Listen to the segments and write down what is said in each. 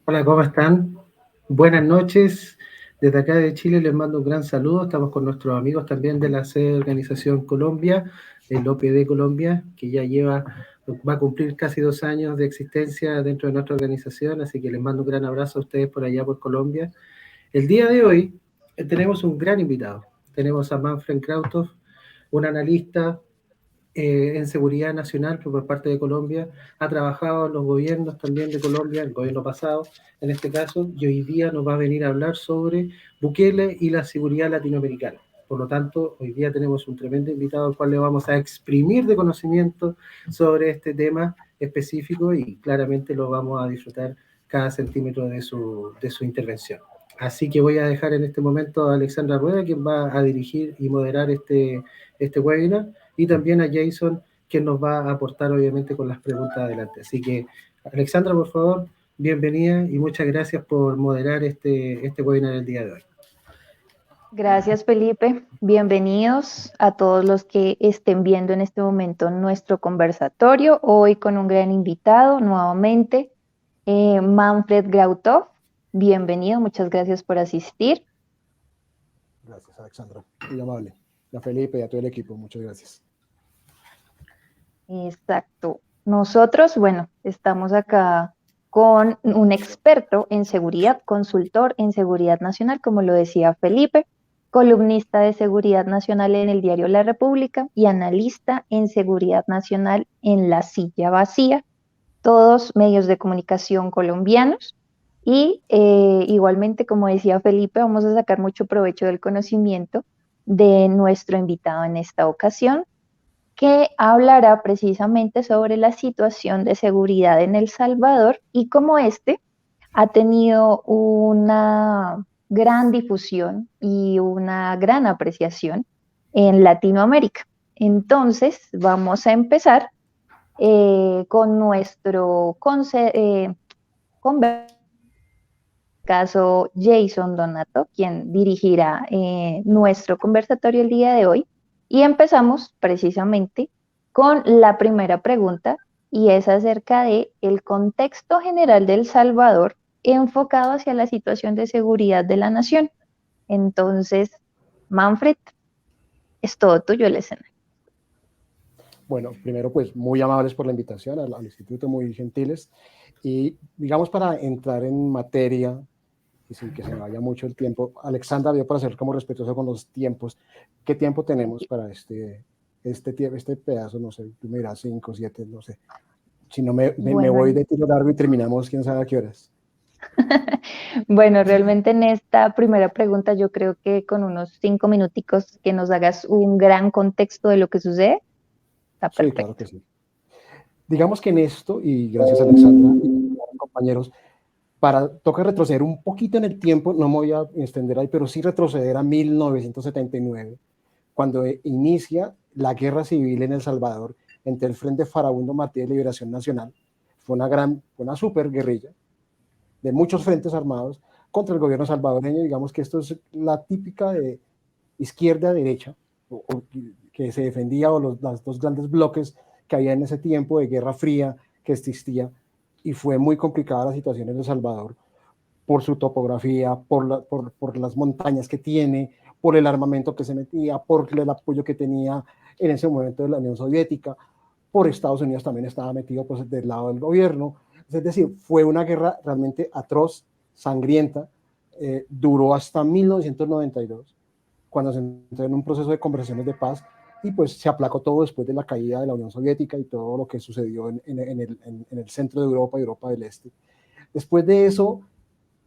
Hola, ¿cómo están? Buenas noches. Desde acá de Chile les mando un gran saludo. Estamos con nuestros amigos también de la sede de Organización Colombia, el OPD Colombia, que va a cumplir casi 2 años de existencia dentro de nuestra organización, así que les mando un gran abrazo a ustedes por allá por Colombia. El día de hoy tenemos un gran invitado. Tenemos a Manfred Krautov, un analista en seguridad nacional por parte de Colombia, ha trabajado en los gobiernos también de Colombia, el gobierno pasado en este caso, y hoy día nos va a venir a hablar sobre Bukele y la seguridad latinoamericana. Por lo tanto, hoy día tenemos un tremendo invitado al cual le vamos a exprimir de conocimiento sobre este tema específico y claramente lo vamos a disfrutar cada centímetro de su intervención. Así que voy a dejar en este momento a Alexandra Rueda, quien va a dirigir y moderar este webinar, y también a Jason, quien nos va a aportar obviamente con las preguntas adelante. Así que, Alexandra, por favor, bienvenida y muchas gracias por moderar este webinar el día de hoy. Gracias, Felipe. Bienvenidos a todos los que estén viendo en este momento nuestro conversatorio. Hoy con un gran invitado nuevamente, Manfred Grautov. Bienvenido, muchas gracias por asistir. Gracias, Alexandra. Muy amable. A Felipe y a todo el equipo, muchas gracias. Exacto. Nosotros, bueno, estamos acá con un experto en seguridad, consultor en seguridad nacional, como lo decía Felipe, columnista de seguridad nacional en el diario La República y analista en seguridad nacional en La Silla Vacía, todos medios de comunicación colombianos. Y igualmente, como decía Felipe, vamos a sacar mucho provecho del conocimiento de nuestro invitado en esta ocasión, que hablará precisamente sobre la situación de seguridad en El Salvador y cómo este ha tenido una gran difusión y una gran apreciación en Latinoamérica. Entonces, vamos a empezar con nuestro caso Jason Donato, quien dirigirá nuestro conversatorio el día de hoy. Y empezamos precisamente con la primera pregunta, y es acerca de el contexto general de El Salvador enfocado hacia la situación de seguridad de la nación. Entonces, Manfred, es todo tuyo el escenario. Bueno, primero, pues muy amables por la invitación al instituto, muy gentiles. Y digamos, para entrar en materia y sin que se me vaya mucho el tiempo, Alexandra, yo para ser como respetuoso con los tiempos, ¿qué tiempo tenemos para este pedazo? No sé, tú me dirás 5, 7, no sé. Si no me Bueno, voy de tiro largo y terminamos quién sabe a qué horas. bueno, realmente en esta primera pregunta yo creo que con unos 5 minuticos que nos hagas un gran contexto de lo que sucede, está Sí, claro perfecto. que sí. Digamos que en esto, y gracias Alexandra y compañeros, toca retroceder un poquito en el tiempo, no me voy a extender ahí, pero sí retroceder a 1979, cuando inicia la guerra civil en El Salvador entre el Frente Farabundo Martí de Liberación Nacional. Fue una super guerrilla de muchos frentes armados contra el gobierno salvadoreño. Digamos que esto es la típica de izquierda-derecha, que se defendía, o los dos grandes bloques que había en ese tiempo de guerra fría que existía, y fue muy complicada la situación en El Salvador por su topografía, por las montañas que tiene, por el armamento que se metía, por el apoyo que tenía en ese momento de la Unión Soviética, por Estados Unidos también estaba metido pues, del lado del gobierno. Es decir, fue una guerra realmente atroz, sangrienta, duró hasta 1992, cuando se entró en un proceso de conversaciones de paz, y pues se aplacó todo después de la caída de la Unión Soviética y todo lo que sucedió en el centro de Europa y Europa del Este. Después de eso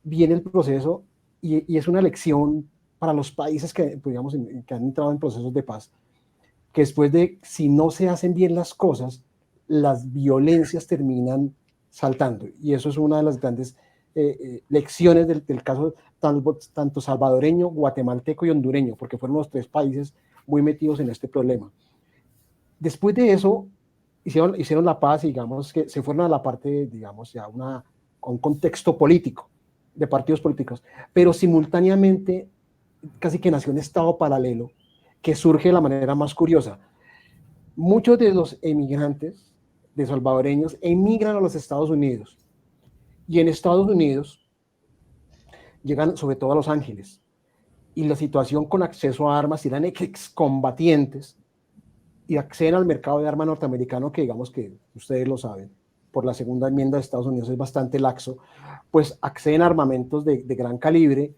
viene el proceso, y es una lección para los países que, pues, digamos, que han entrado en procesos de paz, que después de, si no se hacen bien las cosas, las violencias terminan saltando. Y eso es una de las grandes lecciones del caso tanto salvadoreño, guatemalteco y hondureño, porque fueron los tres países muy metidos en este problema. Después de eso, hicieron la paz, y digamos que se fueron a la parte, digamos, ya a un contexto político, de partidos políticos, pero simultáneamente casi que nació un estado paralelo que surge de la manera más curiosa. Muchos de los emigrantes de salvadoreños emigran a los Estados Unidos, Y en Estados Unidos llegan sobre todo a Los Ángeles. Y la situación con acceso a armas, eran excombatientes y acceden al mercado de armas norteamericano, que digamos que ustedes lo saben, por la segunda enmienda de Estados Unidos es bastante laxo, pues acceden a armamentos de gran calibre,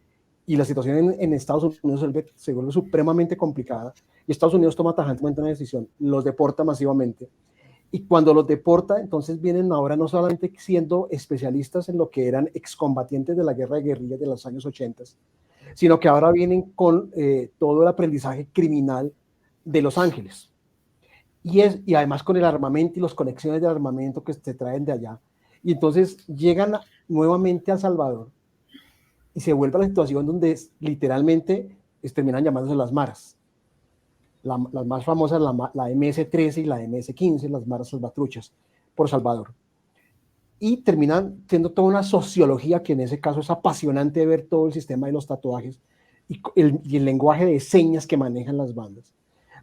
y la situación en Estados Unidos se vuelve supremamente complicada, y Estados Unidos toma tajantemente una decisión, los deporta masivamente, y cuando los deporta, entonces vienen ahora no solamente siendo especialistas en lo que eran excombatientes de la guerra de guerrillas de los años 80, sino que ahora vienen con todo el aprendizaje criminal de Los Ángeles. Y además con el armamento y las conexiones de armamento que se traen de allá. Y entonces llegan nuevamente a El Salvador y se vuelve a la situación donde literalmente terminan llamándose las maras. Las más famosas, la MS-13 y la MS-15, las maras salvatruchas, por Salvador. Y terminan siendo toda una sociología que en ese caso es apasionante de ver todo el sistema de los tatuajes y el lenguaje de señas que manejan las bandas.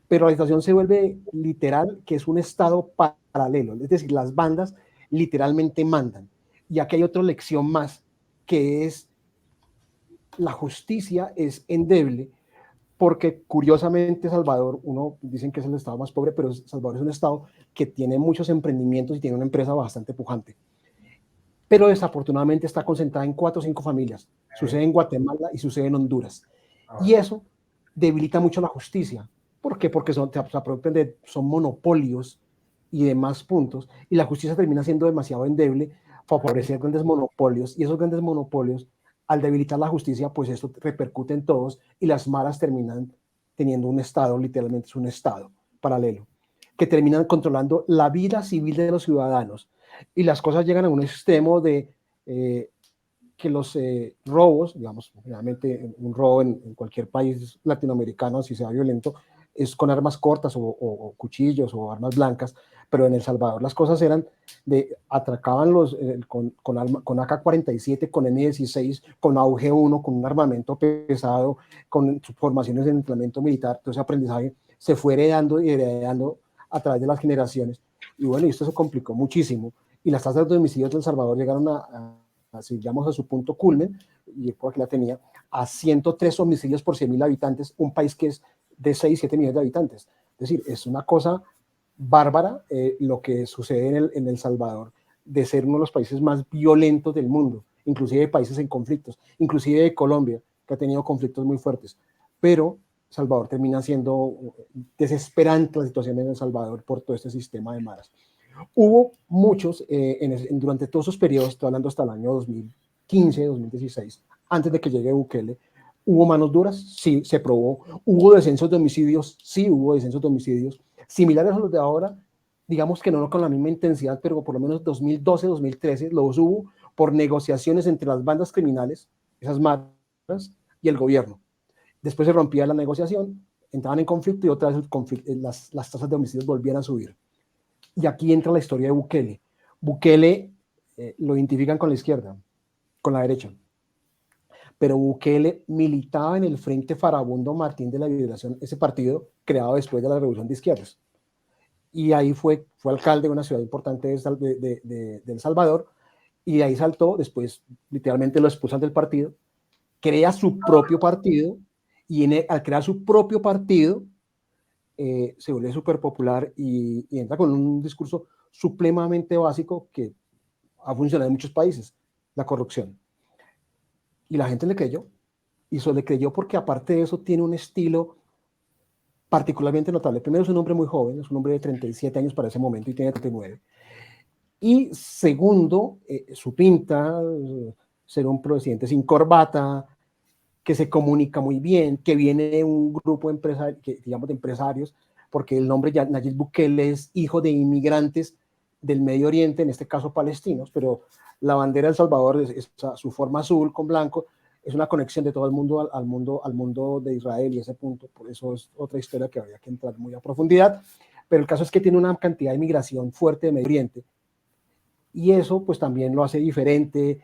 Pero la situación se vuelve literal, que es un estado paralelo, es decir, las bandas literalmente mandan. Y aquí hay otra lección más, que es la justicia es endeble, porque curiosamente Salvador, uno dicen que es el estado más pobre, pero Salvador es un estado que tiene muchos emprendimientos y tiene una empresa bastante pujante. Pero desafortunadamente está concentrada en 4 o 5 familias. Sucede en Guatemala y sucede en Honduras. Y eso debilita mucho la justicia. ¿Por qué? Porque son monopolios y demás puntos, y la justicia termina siendo demasiado endeble, favorecer grandes monopolios, y esos grandes monopolios, al debilitar la justicia, pues eso repercute en todos, y las maras terminan teniendo un estado, literalmente es un estado paralelo, que terminan controlando la vida civil de los ciudadanos, y las cosas llegan a un extremo de que los robos, digamos, realmente un robo en cualquier país latinoamericano, si sea violento, es con armas cortas o cuchillos o armas blancas, pero en El Salvador las cosas eran de atracaban con AK-47, con M16, con AUG-1, con un armamento pesado, con formaciones de entrenamiento militar. Todo ese aprendizaje se fue heredando y heredando a través de las generaciones. Y bueno, esto se complicó muchísimo. Y las tasas de homicidios de El Salvador llegaron si llegamos a su punto culmen, y por aquí la tenía, a 103 homicidios por 100.000 habitantes, un país que es de 6, 7 millones de habitantes. Es decir, es una cosa bárbara lo que sucede en El Salvador, de ser uno de los países más violentos del mundo, inclusive de países en conflictos, inclusive de Colombia, que ha tenido conflictos muy fuertes. Pero Salvador termina siendo desesperante la situación en El Salvador por todo este sistema de maras. Hubo muchos, durante todos esos periodos, estoy hablando hasta el año 2015, 2016, antes de que llegue Bukele, ¿hubo manos duras? Sí, se probó. ¿Hubo descensos de homicidios? Sí, hubo descensos de homicidios. Similares a los de ahora, digamos que no con la misma intensidad, pero por lo menos 2012, 2013 los hubo por negociaciones entre las bandas criminales, esas maras, y el gobierno. Después se rompía la negociación, entraban en conflicto y otra vez las tasas de homicidios volvían a subir. Y aquí entra la historia de Bukele. Bukele lo identifican con la izquierda, con la derecha. Pero Bukele militaba en el Frente Farabundo Martín de la Liberación, ese partido creado después de la Revolución de Izquierdas. Y ahí fue alcalde de una ciudad importante de El Salvador, y de ahí saltó, después literalmente lo expulsan del partido, crea su propio partido, y al crear su propio partido, se vuelve súper popular y entra con un discurso supremamente básico que ha funcionado en muchos países, la corrupción. Y la gente le creyó, y le creyó porque aparte de eso tiene un estilo particularmente notable. Primero, es un hombre muy joven, es un hombre de 37 años para ese momento y tiene 39. Y segundo, su pinta, ser un presidente sin corbata, que se comunica muy bien, que viene de un grupo digamos de empresarios, porque el nombre Nayib Bukele es hijo de inmigrantes del Medio Oriente, en este caso palestinos, pero la bandera de El Salvador es su forma azul con blanco, es una conexión de todo el mundo al mundo de Israel, y ese punto, por eso es otra historia que habría que entrar muy a profundidad, pero el caso es que tiene una cantidad de inmigración fuerte de Medio Oriente, y eso pues también lo hace diferente,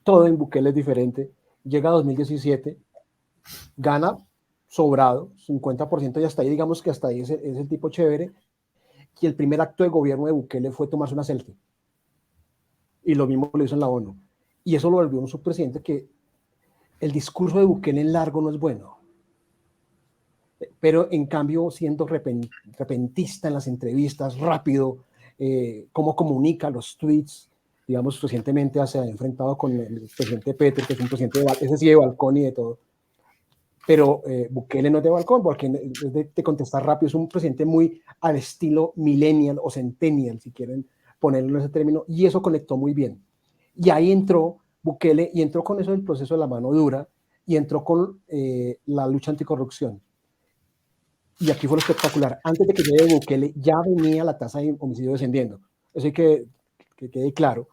todo en Bukele es diferente. Llega a 2017, gana sobrado, 50%, y hasta ahí, digamos que hasta ahí es el tipo chévere, y el primer acto de gobierno de Bukele fue tomarse una selfie. y lo mismo lo hizo en la ONU. Y eso lo volvió un subpresidente que el discurso de Bukele en largo no es bueno, pero en cambio siendo repentista en las entrevistas, rápido, cómo comunica los tweets, digamos, recientemente se ha enfrentado con el presidente Petro, que es un presidente, ese sí de balcón y de todo, pero Bukele no es de balcón, porque es de contestar rápido, es un presidente muy al estilo millennial o centennial, si quieren ponerlo en ese término, y eso conectó muy bien. Y ahí entró Bukele, y entró con eso del proceso de la mano dura, y entró con la lucha anticorrupción. Y aquí fue lo espectacular. Antes de que llegue Bukele, ya venía la tasa de homicidio descendiendo. Eso hay que quede claro.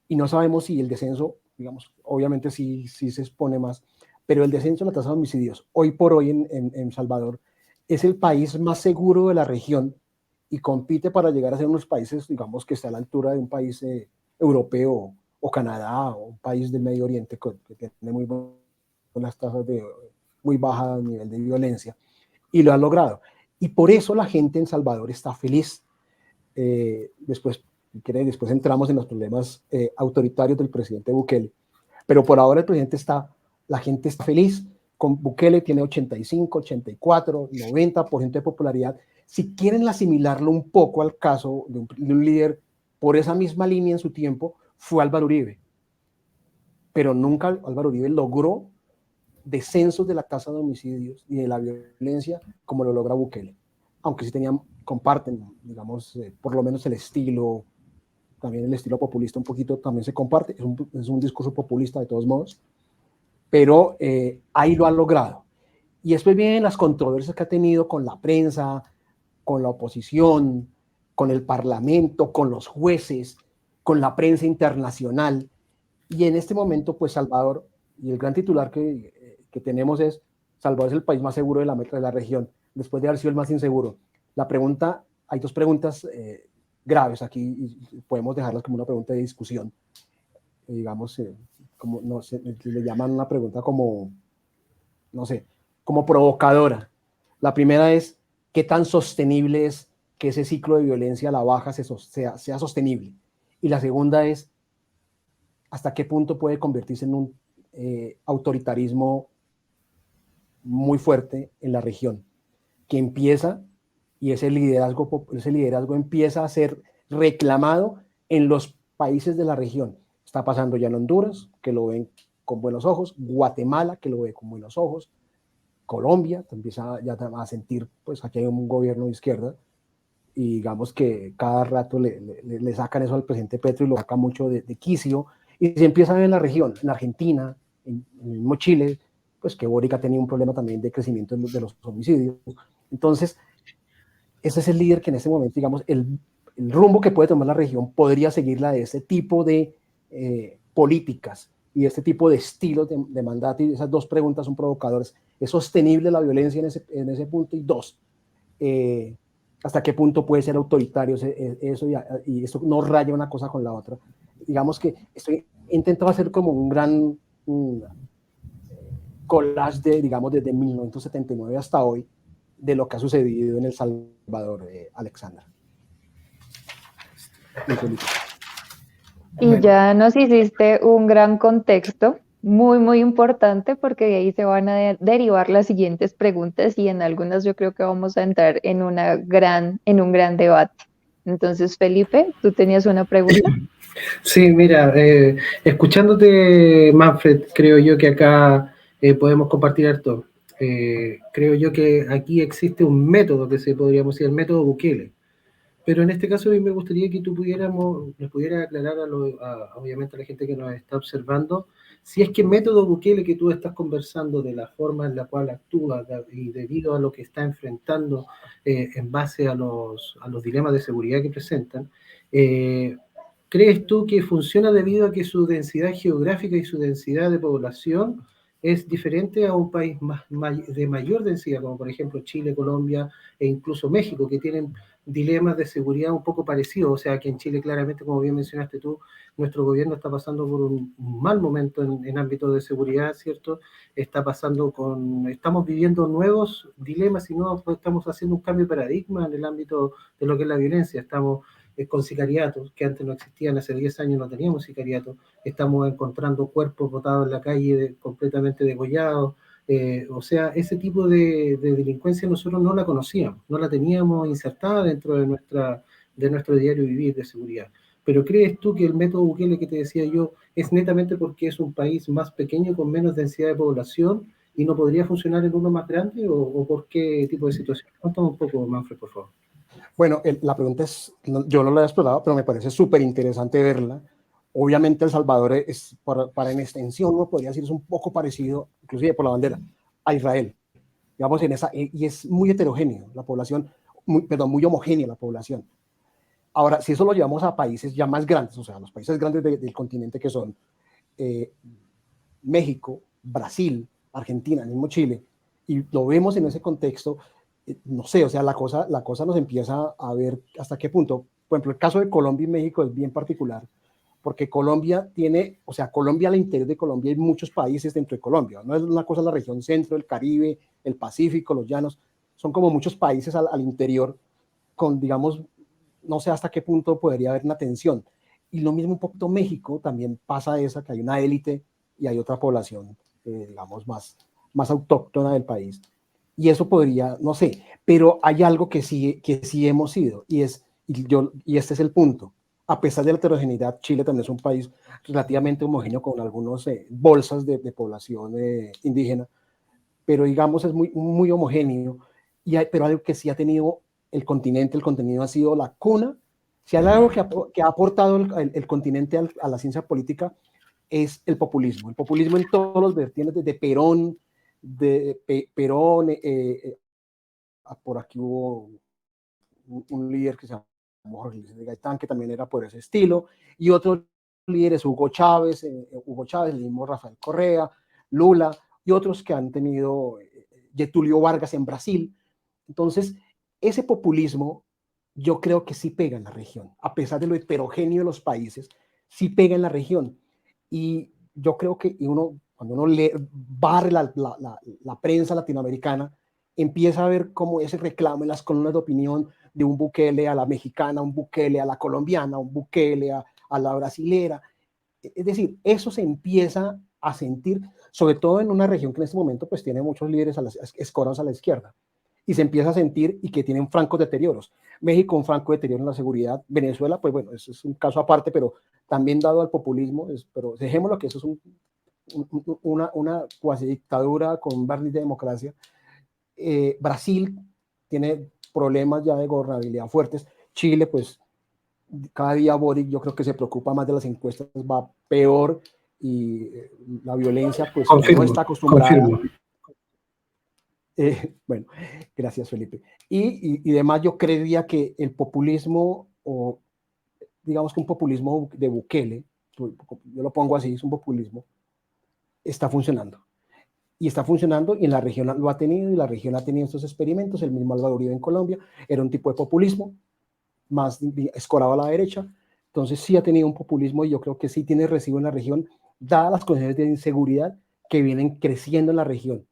Y no sabemos si el descenso, digamos, obviamente sí se expone más, pero el descenso en la tasa de homicidios, hoy por hoy en Salvador, es el país más seguro de la región y compite para llegar a ser unos países, digamos, que está a la altura de un país europeo o Canadá o un país del Medio Oriente que tiene muy buenas tasas de muy baja nivel de violencia, y lo ha logrado. Y por eso la gente en Salvador está feliz. Después entramos en los problemas autoritarios del presidente Bukele, pero por ahora la gente está feliz. Con Bukele tiene 85, 84, 90% de popularidad. Si quieren asimilarlo un poco al caso de un líder por esa misma línea en su tiempo, fue Álvaro Uribe. Pero nunca Álvaro Uribe logró descensos de la tasa de homicidios y de la violencia como lo logra Bukele. Aunque sí comparten, digamos, por lo menos el estilo, también el estilo populista un poquito también se comparte, es un discurso populista de todos modos, pero ahí lo ha logrado. Y después vienen las controversias que ha tenido con la prensa, con la oposición, con el parlamento, con los jueces, con la prensa internacional. Y en este momento, pues Salvador, y el gran titular que tenemos es: Salvador es el país más seguro de la región, después de haber sido el más inseguro. Hay dos preguntas graves aquí, y podemos dejarlas como una pregunta de discusión. Digamos, como, no sé, le llaman una pregunta como, no sé, como provocadora. La primera es: ¿qué tan sostenible es que ese ciclo de violencia a la baja sea sostenible? Y la segunda es: ¿hasta qué punto puede convertirse en un autoritarismo muy fuerte en la región, que empieza, y ese liderazgo empieza a ser reclamado en los países de la región? Está pasando ya en Honduras, que lo ven con buenos ojos; Guatemala, que lo ve con buenos ojos; Colombia empieza ya a sentir, pues aquí hay un gobierno de izquierda, y digamos que cada rato le sacan eso al presidente Petro y lo saca mucho de quicio, y se empieza a ver en la región, en Argentina, en el mismo Chile, pues que Boric ha tenido un problema también de crecimiento de los homicidios. Entonces, ese es el líder que en este momento, digamos, el rumbo que puede tomar la región podría seguir la de este tipo de políticas y este tipo de estilos de mandato. Y esas dos preguntas son provocadoras. ¿Es sostenible la violencia en ese punto? Y dos, ¿hasta qué punto puede ser autoritario eso, y esto no raya una cosa con la otra? Digamos que he intentado hacer como un gran collage digamos, desde 1979 hasta hoy, de lo que ha sucedido en El Salvador, Alexandra. Y ya nos hiciste un gran contexto, muy, muy importante, porque de ahí se van a derivar las siguientes preguntas y en algunas yo creo que vamos a entrar en un gran debate. Entonces, Felipe, ¿tú tenías una pregunta? Sí, mira, escuchándote, Manfred, creo yo que acá podemos compartir harto. Creo yo que aquí existe un método que se podríamos decir el método Bukele. Pero en este caso a mí me gustaría que tú les pudieras aclarar obviamente a la gente que nos está observando, si es que el método Bukele que tú estás conversando, de la forma en la cual actúa y debido a lo que está enfrentando en base a los dilemas de seguridad que presentan, ¿crees tú que funciona debido a que su densidad geográfica y su densidad de población es diferente a un país de mayor densidad, como por ejemplo Chile, Colombia e incluso México, que tienen dilemas de seguridad un poco parecidos? O sea, que en Chile claramente, como bien mencionaste tú, nuestro gobierno está pasando por un mal momento en ámbito de seguridad, ¿cierto? Estamos viviendo nuevos dilemas y no estamos haciendo un cambio de paradigma en el ámbito de lo que es la violencia. Estamos con sicariatos, que antes no existían, hace 10 años no teníamos sicariatos, estamos encontrando cuerpos botados en la calle completamente degollados, o sea, ese tipo de delincuencia nosotros no la conocíamos, no la teníamos insertada dentro de nuestro diario vivir de seguridad. Pero ¿crees tú que el método Bukele que te decía yo es netamente porque es un país más pequeño con menos densidad de población y no podría funcionar en uno más grande o por qué tipo de situación? Cuéntame un poco, Manfred, por favor. Bueno, la pregunta es, yo no la he explorado, pero me parece súper interesante verla. Obviamente El Salvador es, para en extensión, uno podría decir, es un poco parecido, inclusive por la bandera, a Israel. Digamos, y es muy heterogéneo la población, muy homogénea la población. Ahora, si eso lo llevamos a países ya más grandes, o sea, los países grandes del continente que son México, Brasil, Argentina, el mismo Chile, y lo vemos en ese contexto, no sé, o sea, la cosa nos empieza a ver hasta qué punto. Por ejemplo, el caso de Colombia y México es bien particular, porque Colombia tiene, o sea, Colombia, al interior de Colombia hay muchos países dentro de Colombia, no es una cosa la región centro, el Caribe, el Pacífico, los llanos, son como muchos países al interior con, digamos, no sé hasta qué punto podría haber una tensión. Y lo mismo un poquito México, también pasa esa, que hay una élite y hay otra población, digamos, más autóctona del país. Y eso podría, no sé, pero hay algo que sí hemos sido, y este es el punto. A pesar de la heterogeneidad, Chile también es un país relativamente homogéneo con algunas bolsas de población indígena, pero digamos es muy homogéneo, pero algo que sí ha tenido el contenido ha sido la cuna. Si hay algo que ha aportado el continente a la ciencia política es el populismo en todos los vertientes, desde Perón, por aquí hubo un líder que se llamó Jorge Luis de Gaitán, que también era por ese estilo, y otros líderes, Hugo Chávez, el mismo Rafael Correa, Lula, y otros que han tenido Getúlio Vargas en Brasil. Entonces, ese populismo yo creo que sí pega en la región, a pesar de lo heterogéneo de los países, sí pega en la región. Y yo creo que cuando uno barre la prensa latinoamericana, empieza a ver cómo ese reclamo en las columnas de opinión de un Bukele a la mexicana, un Bukele a la colombiana, un Bukele a la brasilera. Es decir, eso se empieza a sentir, sobre todo en una región que en este momento pues tiene muchos líderes escorados a la izquierda, y se empieza a sentir y que tienen francos deterioros. México, un franco deterioro en la seguridad. Venezuela, pues bueno, eso es un caso aparte, pero también dado al populismo, pero dejémoslo que eso es una cuasi dictadura con un barniz de democracia. Brasil tiene problemas ya de gobernabilidad fuertes. Chile, pues cada día Boric yo creo que se preocupa más de las encuestas, va peor, y la violencia pues no está acostumbrada. Confirmo. Bueno, gracias Felipe. Y además yo creería que el populismo, o digamos que un populismo de Bukele, yo lo pongo así, es un populismo, está funcionando. Y está funcionando, y en la región lo ha tenido, y la región ha tenido estos experimentos. El mismo Álvaro Uribe en Colombia era un tipo de populismo más escorado a la derecha. Entonces sí ha tenido un populismo, y yo creo que sí tiene recibo en la región, dadas las condiciones de inseguridad que vienen creciendo en la región.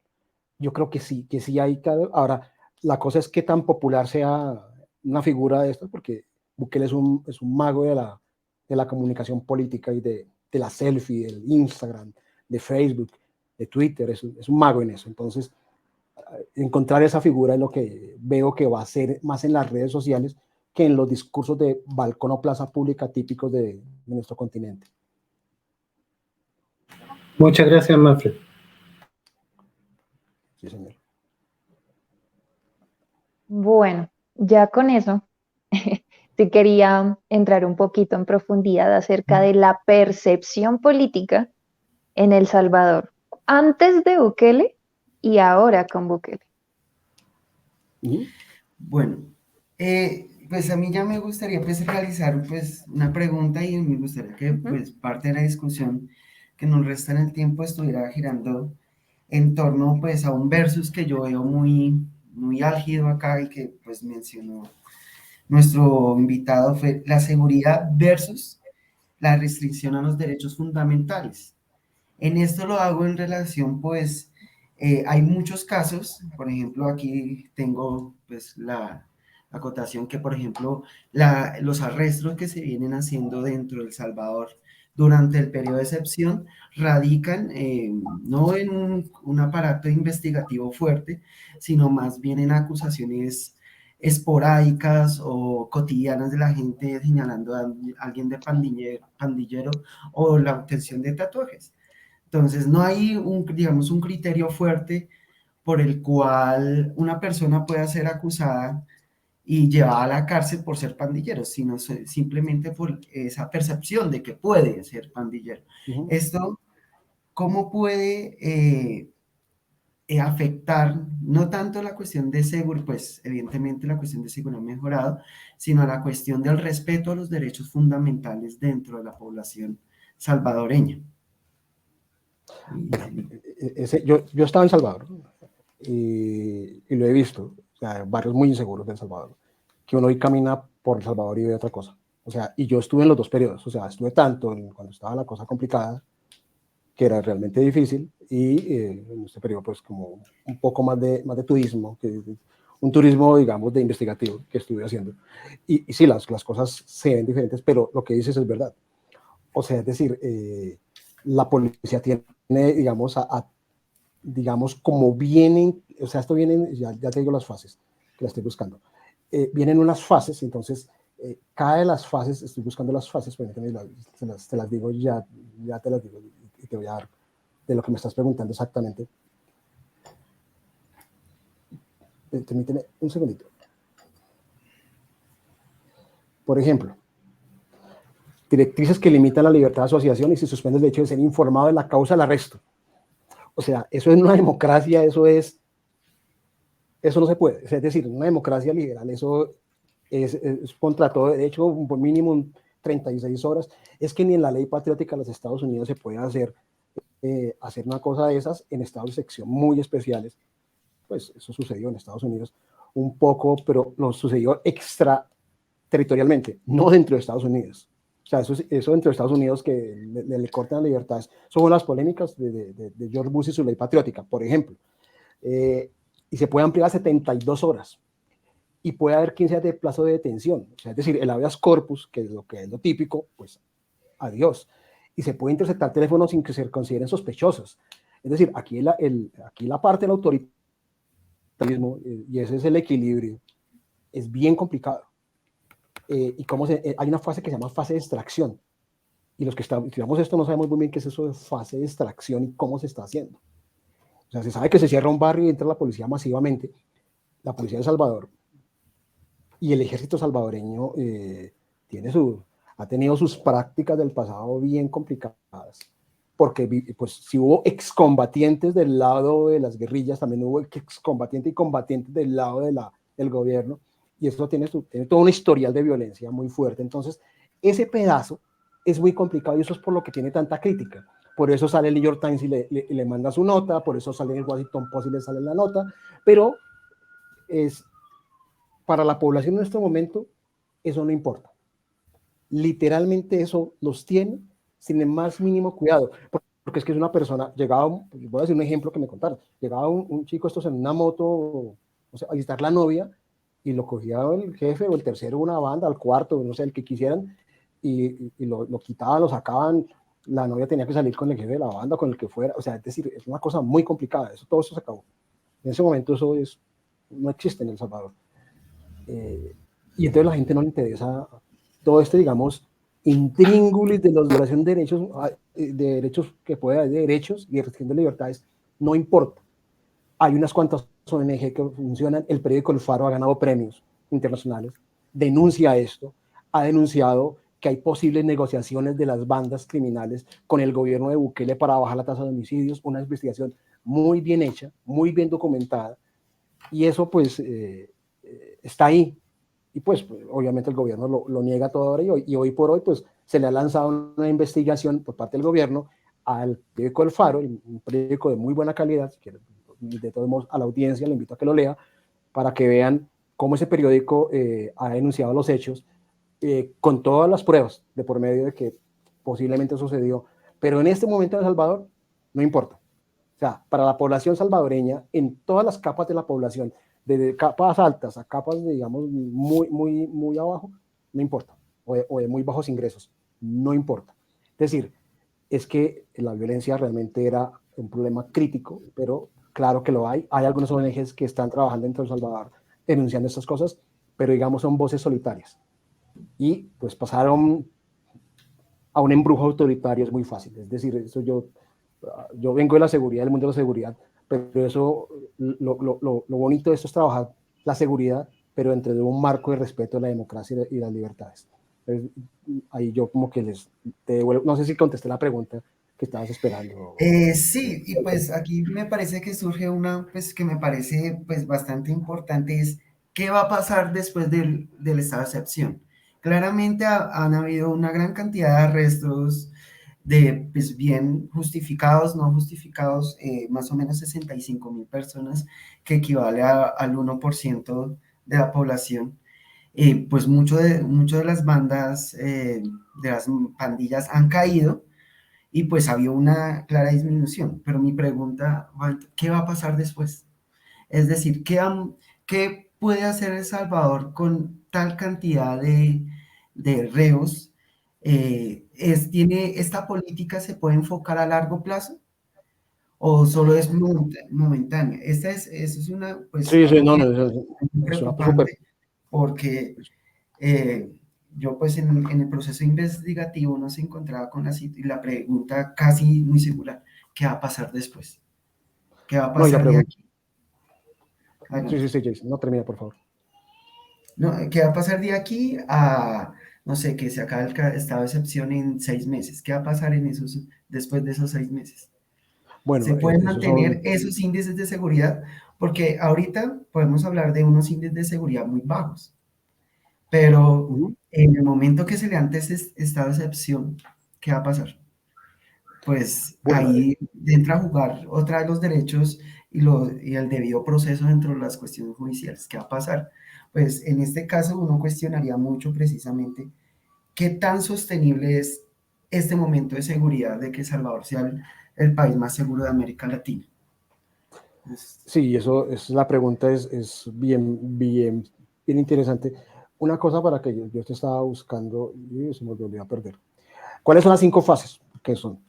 Yo creo que sí hay. Ahora, la cosa es qué tan popular sea una figura de estas, porque Bukele es un mago de la comunicación política y de la selfie, del Instagram, de Facebook, de Twitter, es un mago en eso. Entonces, encontrar esa figura es lo que veo que va a ser más en las redes sociales que en los discursos de balcón o plaza pública típicos de nuestro continente. Muchas gracias, Manfred. Sí, señor. Bueno, ya con eso, sí quería entrar un poquito en profundidad acerca de la percepción política en El Salvador, antes de Bukele y ahora con Bukele. Bueno, pues a mí ya me gustaría pues realizar pues una pregunta, y me gustaría que pues parte de la discusión que nos resta en el tiempo estuviera girando en torno pues a un versus que yo veo muy álgido acá y que pues mencionó nuestro invitado, fue la seguridad versus la restricción a los derechos fundamentales. En esto lo hago en relación, hay muchos casos. Por ejemplo, aquí tengo pues acotación que, por ejemplo, los arrestos que se vienen haciendo dentro de El Salvador durante el periodo de excepción radican no en un aparato investigativo fuerte, sino más bien en acusaciones esporádicas o cotidianas de la gente señalando a alguien de pandillero o la obtención de tatuajes. Entonces, no hay digamos, un criterio fuerte por el cual una persona pueda ser acusada y llevada a la cárcel por ser pandillero, sino simplemente por esa percepción de que puede ser pandillero. Esto, ¿cómo puede afectar no tanto la cuestión de seguridad, pues evidentemente la cuestión de seguridad ha mejorado, sino la cuestión del respeto a los derechos fundamentales dentro de la población salvadoreña? Yo estaba en Salvador y lo he visto, o sea, barrios muy inseguros de El Salvador, que uno hoy camina por El Salvador y ve otra cosa. O sea, y yo estuve en los dos periodos, o sea, estuve tanto cuando estaba la cosa complicada, que era realmente difícil, y en este periodo pues como un poco más de turismo, un turismo, digamos, de investigativo que estuve haciendo. Y sí, las cosas se ven diferentes, pero lo que dices es verdad. O sea, es decir, la policía tiene, digamos, digamos, como vienen, o sea, esto viene, ya te digo las fases, que las estoy buscando. Vienen unas fases, entonces, cada de las fases, estoy buscando las fases, permíteme, te las digo ya te las digo y te voy a dar de lo que me estás preguntando exactamente. Permíteme un segundito. Por ejemplo, directrices que limitan la libertad de asociación y se suspende el derecho de ser informado de la causa del arresto. O sea, eso es una democracia, eso no se puede. Es decir, una democracia liberal, eso es contra todo derecho, por mínimo 36 horas. Es que ni en la ley patriótica de los Estados Unidos se puede hacer una cosa de esas en estados de sección muy especiales. Pues eso sucedió en Estados Unidos un poco, pero lo sucedió extraterritorialmente, no dentro de Estados Unidos. O sea, eso dentro de Estados Unidos que le cortan las libertades. Son las polémicas de George Bush y su ley patriótica, por ejemplo. Y se puede ampliar a 72 horas. Y puede haber 15 días de plazo de detención. O sea, es decir, el habeas corpus, que es lo típico, pues adiós. Y se puede interceptar teléfonos sin que se consideren sospechosos. Es decir, aquí la parte del autoritarismo, y ese es el equilibrio, es bien complicado. Y hay una fase que se llama fase de extracción. Y los que estudiamos esto no sabemos muy bien qué es eso de fase de extracción y cómo se está haciendo. O sea, se sabe que se cierra un barrio y entra la policía masivamente, la policía de El Salvador, y el ejército salvadoreño ha tenido sus prácticas del pasado bien complicadas, porque pues si hubo excombatientes del lado de las guerrillas, también hubo excombatientes y combatientes del lado del gobierno, y eso tiene todo un historial de violencia muy fuerte. Entonces, ese pedazo es muy complicado y eso es por lo que tiene tanta crítica. Por eso sale el New York Times y le manda su nota, por eso sale el Washington Post y le sale la nota, pero para la población en este momento eso no importa. Literalmente eso los tiene sin el más mínimo cuidado, porque es que es una persona, voy a decir un ejemplo que me contaron, llegaba un chico estos en una moto, o sea, a visitar la novia, y lo cogía el jefe o el tercero de una banda, al cuarto, no sé, el que quisieran, y lo quitaban, lo sacaban, la novia tenía que salir con el jefe de la banda, con el que fuera, o sea, es decir, es una cosa muy complicada, todo eso se acabó. En ese momento eso no existe en El Salvador. Y entonces la gente no le interesa todo digamos, intríngulis de la violación de derechos que puede haber, de derechos y de restricción de libertades, no importa. Hay unas cuantas ONG que funcionan, el periódico El Faro ha ganado premios internacionales, denuncia esto, ha denunciado que hay posibles negociaciones de las bandas criminales con el gobierno de Bukele para bajar la tasa de homicidios, una investigación muy bien hecha, muy bien documentada, y eso pues está ahí, y pues obviamente el gobierno lo niega todo ahora, y hoy por hoy pues se le ha lanzado una investigación por parte del gobierno al periódico El Faro, un periódico de muy buena calidad, que de todos modos a la audiencia le invito a que lo lea, para que vean cómo ese periódico ha denunciado los hechos, con todas las pruebas de por medio de que posiblemente sucedió, pero en este momento en El Salvador no importa. O sea, para la población salvadoreña, en todas las capas de la población, de capas altas a capas, digamos, muy abajo, no importa, o de muy bajos ingresos, no importa. Es decir, es que la violencia realmente era un problema crítico, pero claro que lo hay. Hay algunas ONGs que están trabajando dentro de El Salvador denunciando estas cosas, pero digamos son voces solitarias. Y pues pasaron a un embrujo autoritario es muy fácil. Es decir, eso yo vengo de la seguridad, del mundo de la seguridad, pero eso, lo bonito de esto es trabajar la seguridad, pero dentro de un marco de respeto a la democracia y las libertades. Entonces, ahí yo como que te devuelvo, no sé si contesté la pregunta que estabas esperando. Sí, y pues aquí me parece que surge una, pues que me parece pues bastante importante, es qué va a pasar después del estado de excepción. Claramente han habido una gran cantidad de arrestos de, pues bien justificados, no justificados, más o menos 65.000 personas, que equivale al 1% de la población. Pues mucho de las bandas, de las pandillas han caído y pues había una clara disminución. Pero mi pregunta, ¿qué va a pasar después? Es decir, ¿qué puede hacer El Salvador con tal cantidad de reos? ¿Esta política se puede enfocar a largo plazo o solo es momentánea? Eso es pues, Sí, sí, algo no, que no, es es una súper. preocupante porque yo pues en el proceso investigativo no se encontraba con la pregunta casi muy segura: ¿qué va a pasar después? ¿Qué va a No, y la pasar de pregunta. aquí? Sí, Háganme. sí, sí, Jason, no termina, por favor. No, ¿qué va a pasar de aquí a, no sé, que se acabe el estado de excepción en 6 meses? ¿Qué va a pasar después de esos 6 meses? ¿Se Bueno, pueden esos mantener son. esos índices de seguridad? Porque ahorita podemos hablar de unos índices de seguridad muy bajos, pero Ujú. en el momento que se levante ese estado de excepción, ¿qué va a pasar? Pues Bueno, ahí entra a jugar otra de los derechos y el debido proceso dentro de las cuestiones judiciales. ¿Qué va a pasar? Pues en este caso uno cuestionaría mucho precisamente qué tan sostenible es este momento de seguridad de que El Salvador sea el país más seguro de América Latina. Entonces, sí, la pregunta es bien interesante. Una cosa para que yo te estaba buscando y se me volvió a perder. ¿Cuáles son las 5 fases? Que son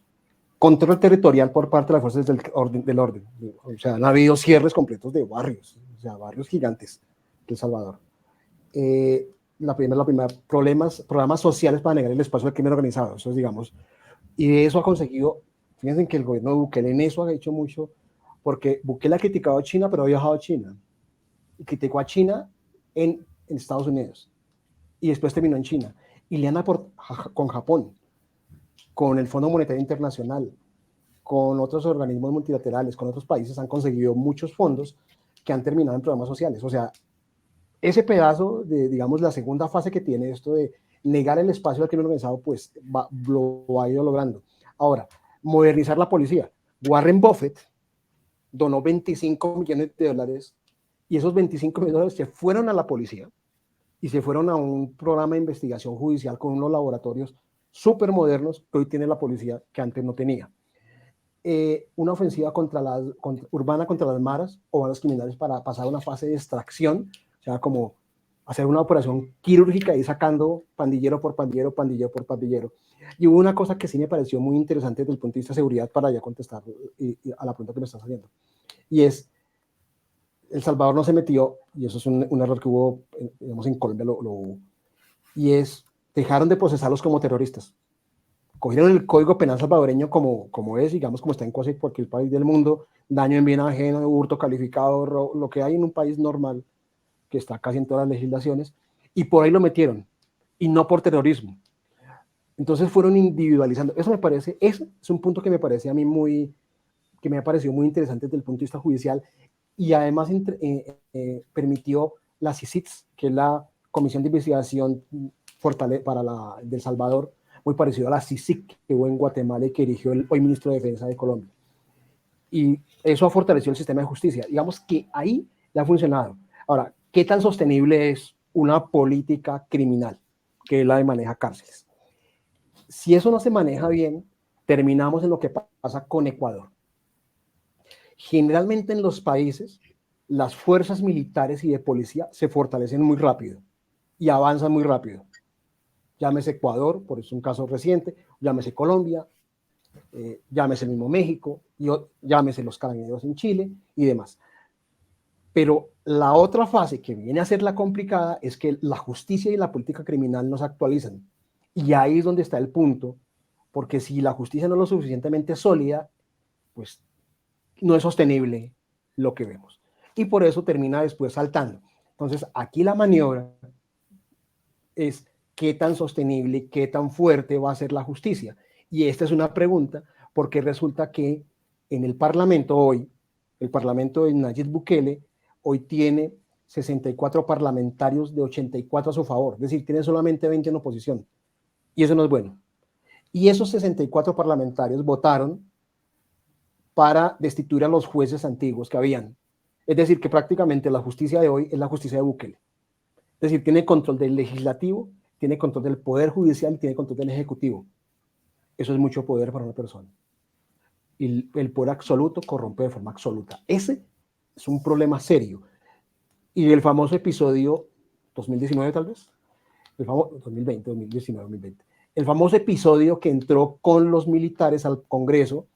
control territorial por parte de las fuerzas del orden. O sea, han habido cierres completos de barrios, o sea, barrios gigantes de El Salvador. Eh, la primera, programas sociales para negar el espacio al crimen organizado. Eso es, digamos, y de eso ha conseguido, fíjense que el gobierno de Bukele en eso ha hecho mucho, porque Bukele ha criticado a China, pero ha viajado a China. Y criticó a China en Estados Unidos. Y después terminó en China. Y le anda con Japón, con el Fondo Monetario Internacional, con otros organismos multilaterales, con otros países, han conseguido muchos fondos que han terminado en programas sociales. O sea, ese pedazo de, digamos, la segunda fase que tiene esto de negar el espacio al crimen organizado, pues lo ha ido logrando. Ahora, modernizar la policía. Warren Buffett donó 25 millones de dólares y esos 25 millones de dólares se fueron a la policía y se fueron a un programa de investigación judicial con unos laboratorios súper modernos que hoy tiene la policía que antes no tenía. Una ofensiva urbana contra las maras o bandas criminales para pasar a una fase de extracción, o sea, como hacer una operación quirúrgica y sacando pandillero por pandillero, pandillero por pandillero. Y hubo una cosa que sí me pareció muy interesante desde el punto de vista de seguridad para ya contestar a la pregunta que me estás haciendo. Y es, El Salvador no se metió, y eso es un error que hubo, digamos, en Colombia y es, dejaron de procesarlos como terroristas. Cogieron el Código Penal salvadoreño como es, digamos, como está en casi cualquier país del mundo, daño en bien ajeno, hurto calificado, lo que hay en un país normal, que está casi en todas las legislaciones, y por ahí lo metieron, y no por terrorismo. Entonces fueron individualizando. Eso es un punto que me parece a mí que me ha parecido muy interesante desde el punto de vista judicial, y además permitió la CICITS, que es la Comisión de Investigación del Salvador, muy parecido a la CICIC que hubo en Guatemala y que dirigió el hoy ministro de Defensa de Colombia. Y eso ha fortalecido el sistema de justicia. Digamos que ahí le ha funcionado. Ahora, ¿qué tan sostenible es una política criminal, que es la de maneja cárceles? Si eso no se maneja bien, terminamos en lo que pasa con Ecuador. Generalmente en los países, las fuerzas militares y de policía se fortalecen muy rápido y avanzan muy rápido. Llámese Ecuador, por eso es un caso reciente, llámese Colombia, llámese el mismo México, llámese los carabineros en Chile y demás. Pero la otra fase que viene a ser la complicada es que la justicia y la política criminal no se actualizan. Y ahí es donde está el punto, porque si la justicia no es lo suficientemente sólida, pues no es sostenible lo que vemos. Y por eso termina después saltando. Entonces, aquí la maniobra es qué tan sostenible, qué tan fuerte va a ser la justicia. Y esta es una pregunta, porque resulta que en el Parlamento hoy, el Parlamento de Nayib Bukele, hoy tiene 64 parlamentarios de 84 a su favor, es decir, tiene solamente 20 en oposición. Y eso no es bueno. Y esos 64 parlamentarios votaron para destituir a los jueces antiguos que habían. Es decir, que prácticamente la justicia de hoy es la justicia de Bukele. Es decir, tiene control del legislativo, tiene control del poder judicial y tiene control del ejecutivo. Eso es mucho poder para una persona. Y el poder absoluto corrompe de forma absoluta. Ese es un problema serio. Y el famoso episodio 2019 tal vez, 2020, 2019, 2020. El famoso episodio que entró con los militares al Congreso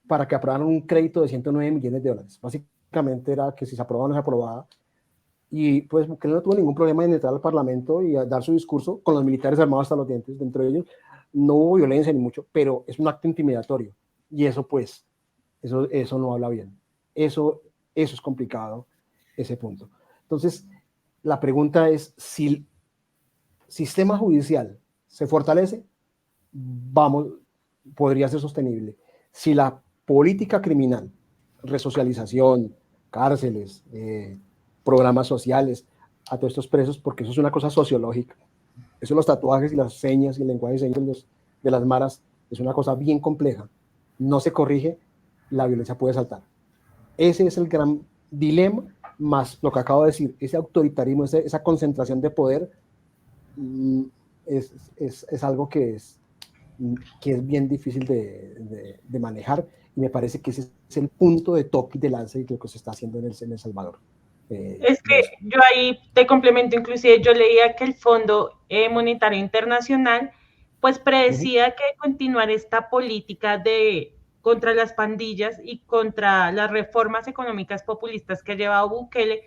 para que aprobaran un crédito de 109 millones de dólares. Básicamente era que si se aprobaba o no se aprobaba. Y pues Bukele no tuvo ningún problema en entrar al Parlamento y a dar su discurso con los militares armados hasta los dientes. Dentro de ellos no hubo violencia ni mucho, pero es un acto intimidatorio. Y eso pues, eso no habla bien. Eso es complicado, ese punto. Entonces, la pregunta es, si el sistema judicial se fortalece, podría ser sostenible. Si la política criminal, resocialización, cárceles, programas sociales, a todos estos presos, porque eso es una cosa sociológica. Eso los tatuajes y las señas y el lenguaje de señas de las maras es una cosa bien compleja. No se corrige, la violencia puede saltar. Ese es el gran dilema, más lo que acabo de decir, ese autoritarismo, esa concentración de poder, es algo que es bien difícil de manejar, y me parece que ese es el punto de toque de lanza y lo que se está haciendo en El Salvador. Es que yo ahí te complemento, inclusive yo leía que el Fondo Monetario Internacional pues predecía que continuar esta política contra las pandillas y contra las reformas económicas populistas que ha llevado Bukele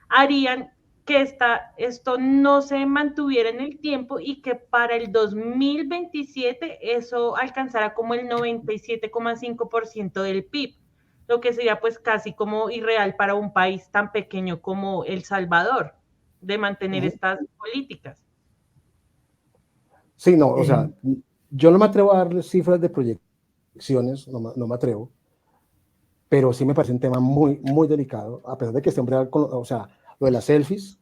harían que esto no se mantuviera en el tiempo y que para el 2027 eso alcanzara como el 97,5% del PIB, lo que sería pues casi como irreal para un país tan pequeño como El Salvador, de mantener estas políticas. Sí, no, o sea, yo no me atrevo a darle cifras de proyecciones, no me atrevo, pero sí me parece un tema muy, muy delicado, a pesar de que este hombre, o sea, lo de las selfies,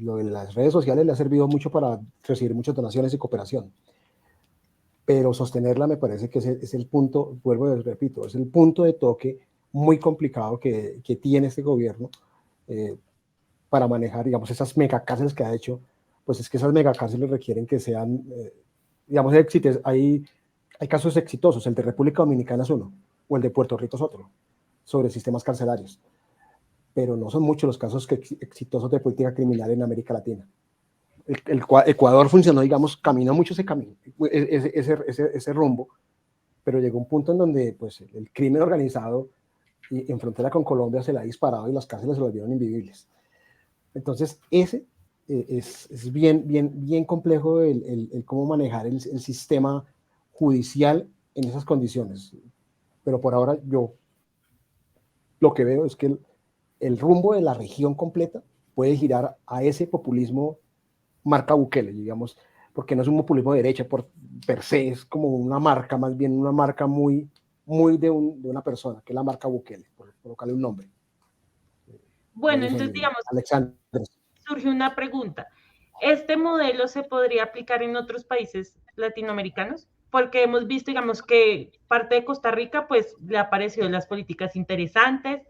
lo de las redes sociales le ha servido mucho para recibir muchas donaciones y cooperación, pero sostenerla me parece que es el punto, vuelvo y repito, es el punto de toque muy complicado que tiene este gobierno para manejar, digamos, esas megacárceles que ha hecho. Pues es que esas megacárceles requieren que sean, digamos, hay casos exitosos, el de República Dominicana es uno, o el de Puerto Rico es otro, sobre sistemas carcelarios, pero no son muchos los casos exitosos de política criminal en América Latina. Ecuador funcionó, digamos, caminó mucho ese rumbo, pero llegó un punto en donde pues, el crimen organizado y en frontera con Colombia se le ha disparado y las cárceles se volvieron invivibles. Entonces, ese es bien complejo el cómo manejar el sistema judicial en esas condiciones. Pero por ahora yo lo que veo es que el rumbo de la región completa puede girar a ese populismo marca Bukele, digamos, porque no es un populismo de derecha per se, es como una marca, más bien una marca muy de una persona, que es la marca Bukele, por colocarle un nombre. Bueno, entonces digamos, Alexander, surge una pregunta. ¿Este modelo se podría aplicar en otros países latinoamericanos? Porque hemos visto, digamos, que parte de Costa Rica, pues, le ha parecido las políticas interesantes.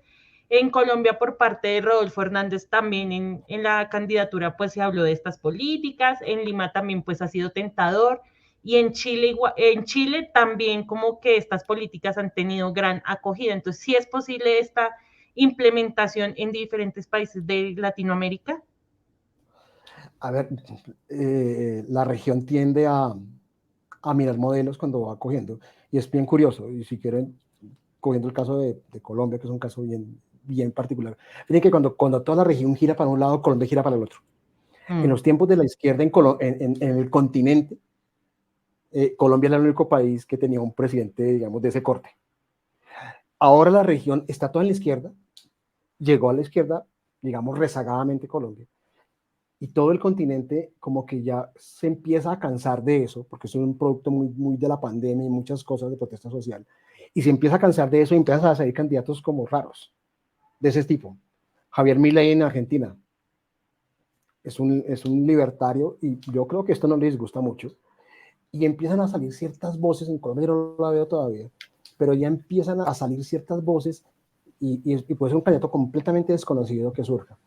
En Colombia, por parte de Rodolfo Hernández, también en la candidatura, pues, se habló de estas políticas. En Lima también, pues, ha sido tentador. y en Chile también como que estas políticas han tenido gran acogida. Entonces, ¿sí es posible esta implementación en diferentes países de Latinoamérica? A ver, la región tiende a mirar modelos cuando va cogiendo, y es bien curioso, y si quieren, cogiendo el caso de Colombia, que es un caso bien particular, miren que cuando toda la región gira para un lado, Colombia gira para el otro. En los tiempos de la izquierda en el continente, Colombia era el único país que tenía un presidente, digamos, de ese corte. Ahora la región está toda en la izquierda, llegó a la izquierda, digamos, rezagadamente Colombia, y todo el continente como que ya se empieza a cansar de eso, porque es un producto muy de la pandemia y muchas cosas de protesta social, y se empieza a cansar de eso y empiezan a salir candidatos como raros, de ese tipo. Javier Milei en Argentina es un libertario, y yo creo que esto no les gusta mucho, y empiezan a salir ciertas voces, en Colombia no la veo todavía, pero ya empiezan a salir ciertas voces, y puede ser un candidato completamente desconocido que surja.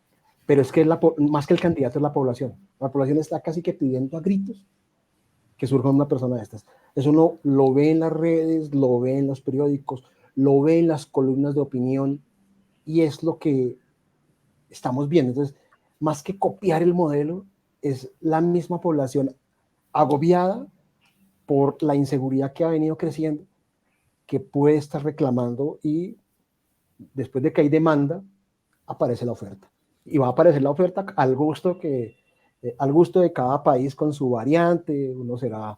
Pero es que más que el candidato es la población. La población está casi que pidiendo a gritos que surja una persona de estas. Eso uno lo ve en las redes, lo ve en los periódicos, lo ve en las columnas de opinión, y es lo que estamos viendo. Entonces, más que copiar el modelo, es la misma población agobiada por la inseguridad que ha venido creciendo, que puede estar reclamando, y después de que hay demanda, aparece la oferta. Y va a aparecer la oferta al gusto de cada país con su variante. Uno será,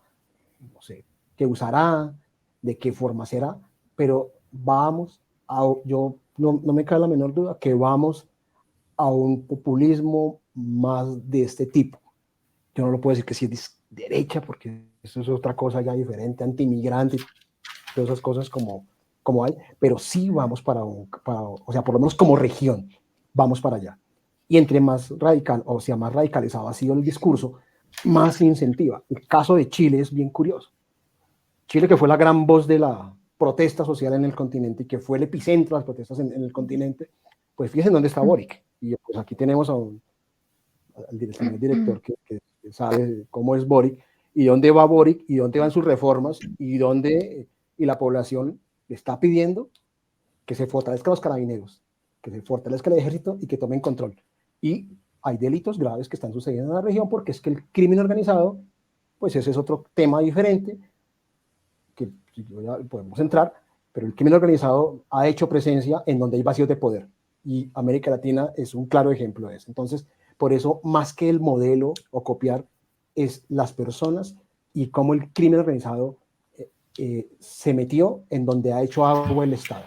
no sé, qué usará, de qué forma será, pero yo no me cabe la menor duda que vamos a un populismo más de este tipo. Yo no lo puedo decir que si es derecha, porque eso es otra cosa ya diferente, antimigrante, todas esas cosas como hay, pero sí vamos o sea, por lo menos como región, vamos para allá. Y entre más más radicalizado ha sido el discurso, más se incentiva. El caso de Chile es bien curioso. Chile, que fue la gran voz de la protesta social en el continente y que fue el epicentro de las protestas en el continente, pues fíjense dónde está Boric. Y pues aquí tenemos al director que sabe cómo es Boric, y dónde va Boric, y dónde van sus reformas, y la población le está pidiendo que se fortalezcan los carabineros, que se fortalezca el ejército y que tomen control. Y hay delitos graves que están sucediendo en la región, porque es que el crimen organizado, pues ese es otro tema diferente, que ya podemos entrar, pero el crimen organizado ha hecho presencia en donde hay vacíos de poder, y América Latina es un claro ejemplo de eso. Entonces, por eso, más que el modelo o copiar, es las personas y cómo el crimen organizado se metió en donde ha hecho agua el Estado.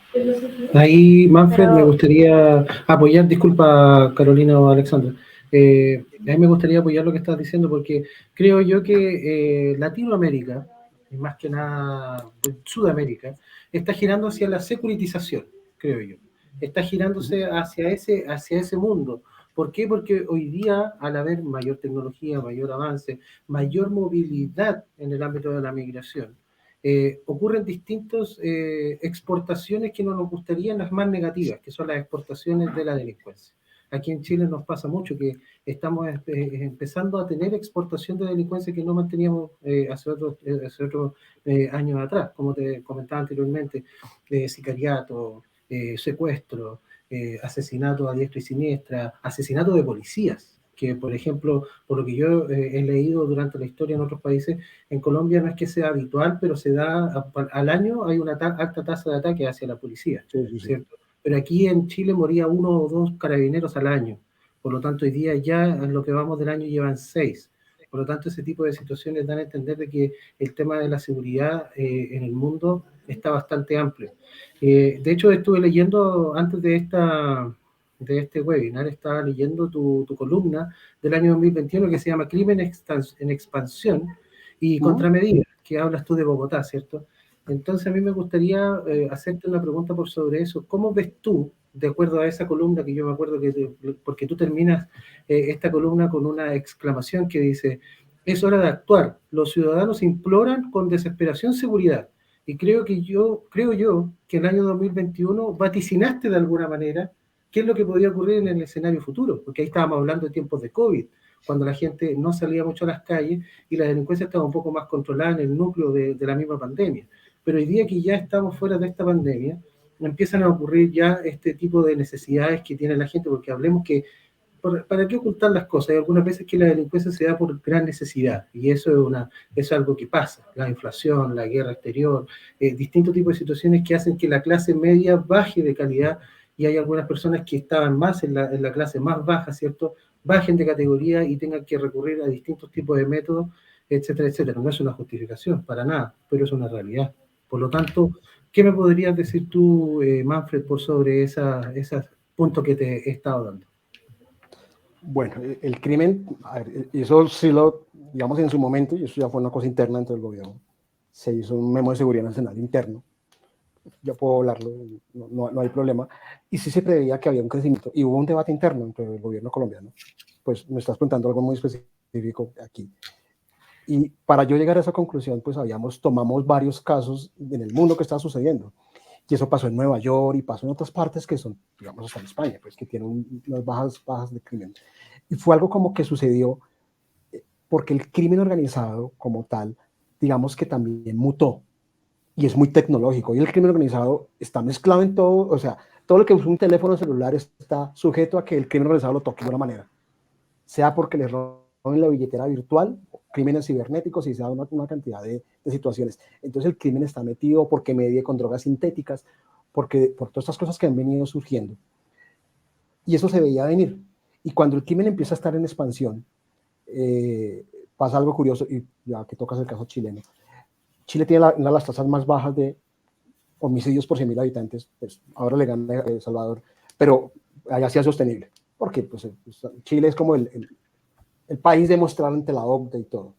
Ahí, Manfred, me gustaría apoyar, disculpa Carolina o Alexandra, a mí me gustaría apoyar lo que estás diciendo, porque creo yo que Latinoamérica, y más que nada Sudamérica, está girando hacia la securitización, creo yo. Está girándose hacia ese mundo. ¿Por qué? Porque hoy día, al haber mayor tecnología, mayor avance, mayor movilidad en el ámbito de la migración, ocurren distintas exportaciones que no nos gustarían, las más negativas, que son las exportaciones de la delincuencia. Aquí en Chile nos pasa mucho que estamos empezando a tener exportación de delincuencia que no manteníamos hace otros años atrás, como te comentaba anteriormente, sicariato, secuestro, asesinato a diestra y siniestra, asesinato de policías, que por ejemplo, por lo que yo he leído durante la historia en otros países, en Colombia no es que sea habitual, pero se da al año, hay una alta tasa de ataque hacia la policía, ¿cierto? Pero aquí en Chile moría 1 o 2 carabineros al año, por lo tanto hoy día ya en lo que vamos del año llevan 6. Por lo tanto, ese tipo de situaciones dan a entender de que el tema de la seguridad en el mundo está bastante amplio. De hecho, estuve leyendo antes de este webinar, estaba leyendo tu columna del año 2021 que se llama Crimen en Expansión y Contramedidas, que hablas tú de Bogotá, ¿cierto? Entonces a mí me gustaría hacerte una pregunta por sobre eso. ¿Cómo ves tú, de acuerdo a esa columna que yo me acuerdo porque tú terminas esta columna con una exclamación que dice, es hora de actuar, los ciudadanos imploran con desesperación seguridad? Y creo yo que el año 2021 vaticinaste de alguna manera qué es lo que podía ocurrir en el escenario futuro, porque ahí estábamos hablando de tiempos de COVID, cuando la gente no salía mucho a las calles y la delincuencia estaba un poco más controlada en el núcleo de la misma pandemia. Pero hoy día que ya estamos fuera de esta pandemia, empiezan a ocurrir ya este tipo de necesidades que tiene la gente, porque hablemos que ¿para qué ocultar las cosas? Hay algunas veces que la delincuencia se da por gran necesidad y eso es algo que pasa. La inflación, la guerra exterior, distintos tipos de situaciones que hacen que la clase media baje de calidad y hay algunas personas que estaban más en la clase más baja, ¿cierto? Bajen de categoría y tengan que recurrir a distintos tipos de métodos, etcétera, etcétera. No es una justificación para nada, pero es una realidad. Por lo tanto, ¿qué me podrías decir tú, Manfred, por sobre esos puntos que te he estado dando? Bueno, el crimen, a ver, eso sí lo, digamos en su momento, y eso ya fue una cosa interna dentro del gobierno, se hizo un memo de seguridad nacional interno, ya puedo hablarlo, no hay problema, y sí se preveía que había un crecimiento, y hubo un debate interno entre el gobierno colombiano, pues me estás preguntando algo muy específico aquí, y para yo llegar a esa conclusión, pues tomamos varios casos en el mundo que estaba sucediendo, y eso pasó en Nueva York y pasó en otras partes que son, digamos, hasta en España, pues que tienen unas bajas de crimen. Y fue algo como que sucedió porque el crimen organizado como tal, digamos que también mutó y es muy tecnológico. Y el crimen organizado está mezclado en todo, o sea, todo lo que usa un teléfono celular está sujeto a que el crimen organizado lo toque de una manera, sea porque le roben la billetera virtual, crímenes cibernéticos y sea una cantidad de situaciones. Entonces el crimen está metido porque medie con drogas sintéticas, por todas estas cosas que han venido surgiendo. Y eso se veía venir. Y cuando el crimen empieza a estar en expansión, pasa algo curioso, y ya que tocas el caso chileno. Chile tiene una de las tasas más bajas de homicidios por 100.000 habitantes, pues ahora le gana El Salvador, pero allá sí es sostenible, porque pues, Chile es como el país de mostrar ante la OCDE y todo.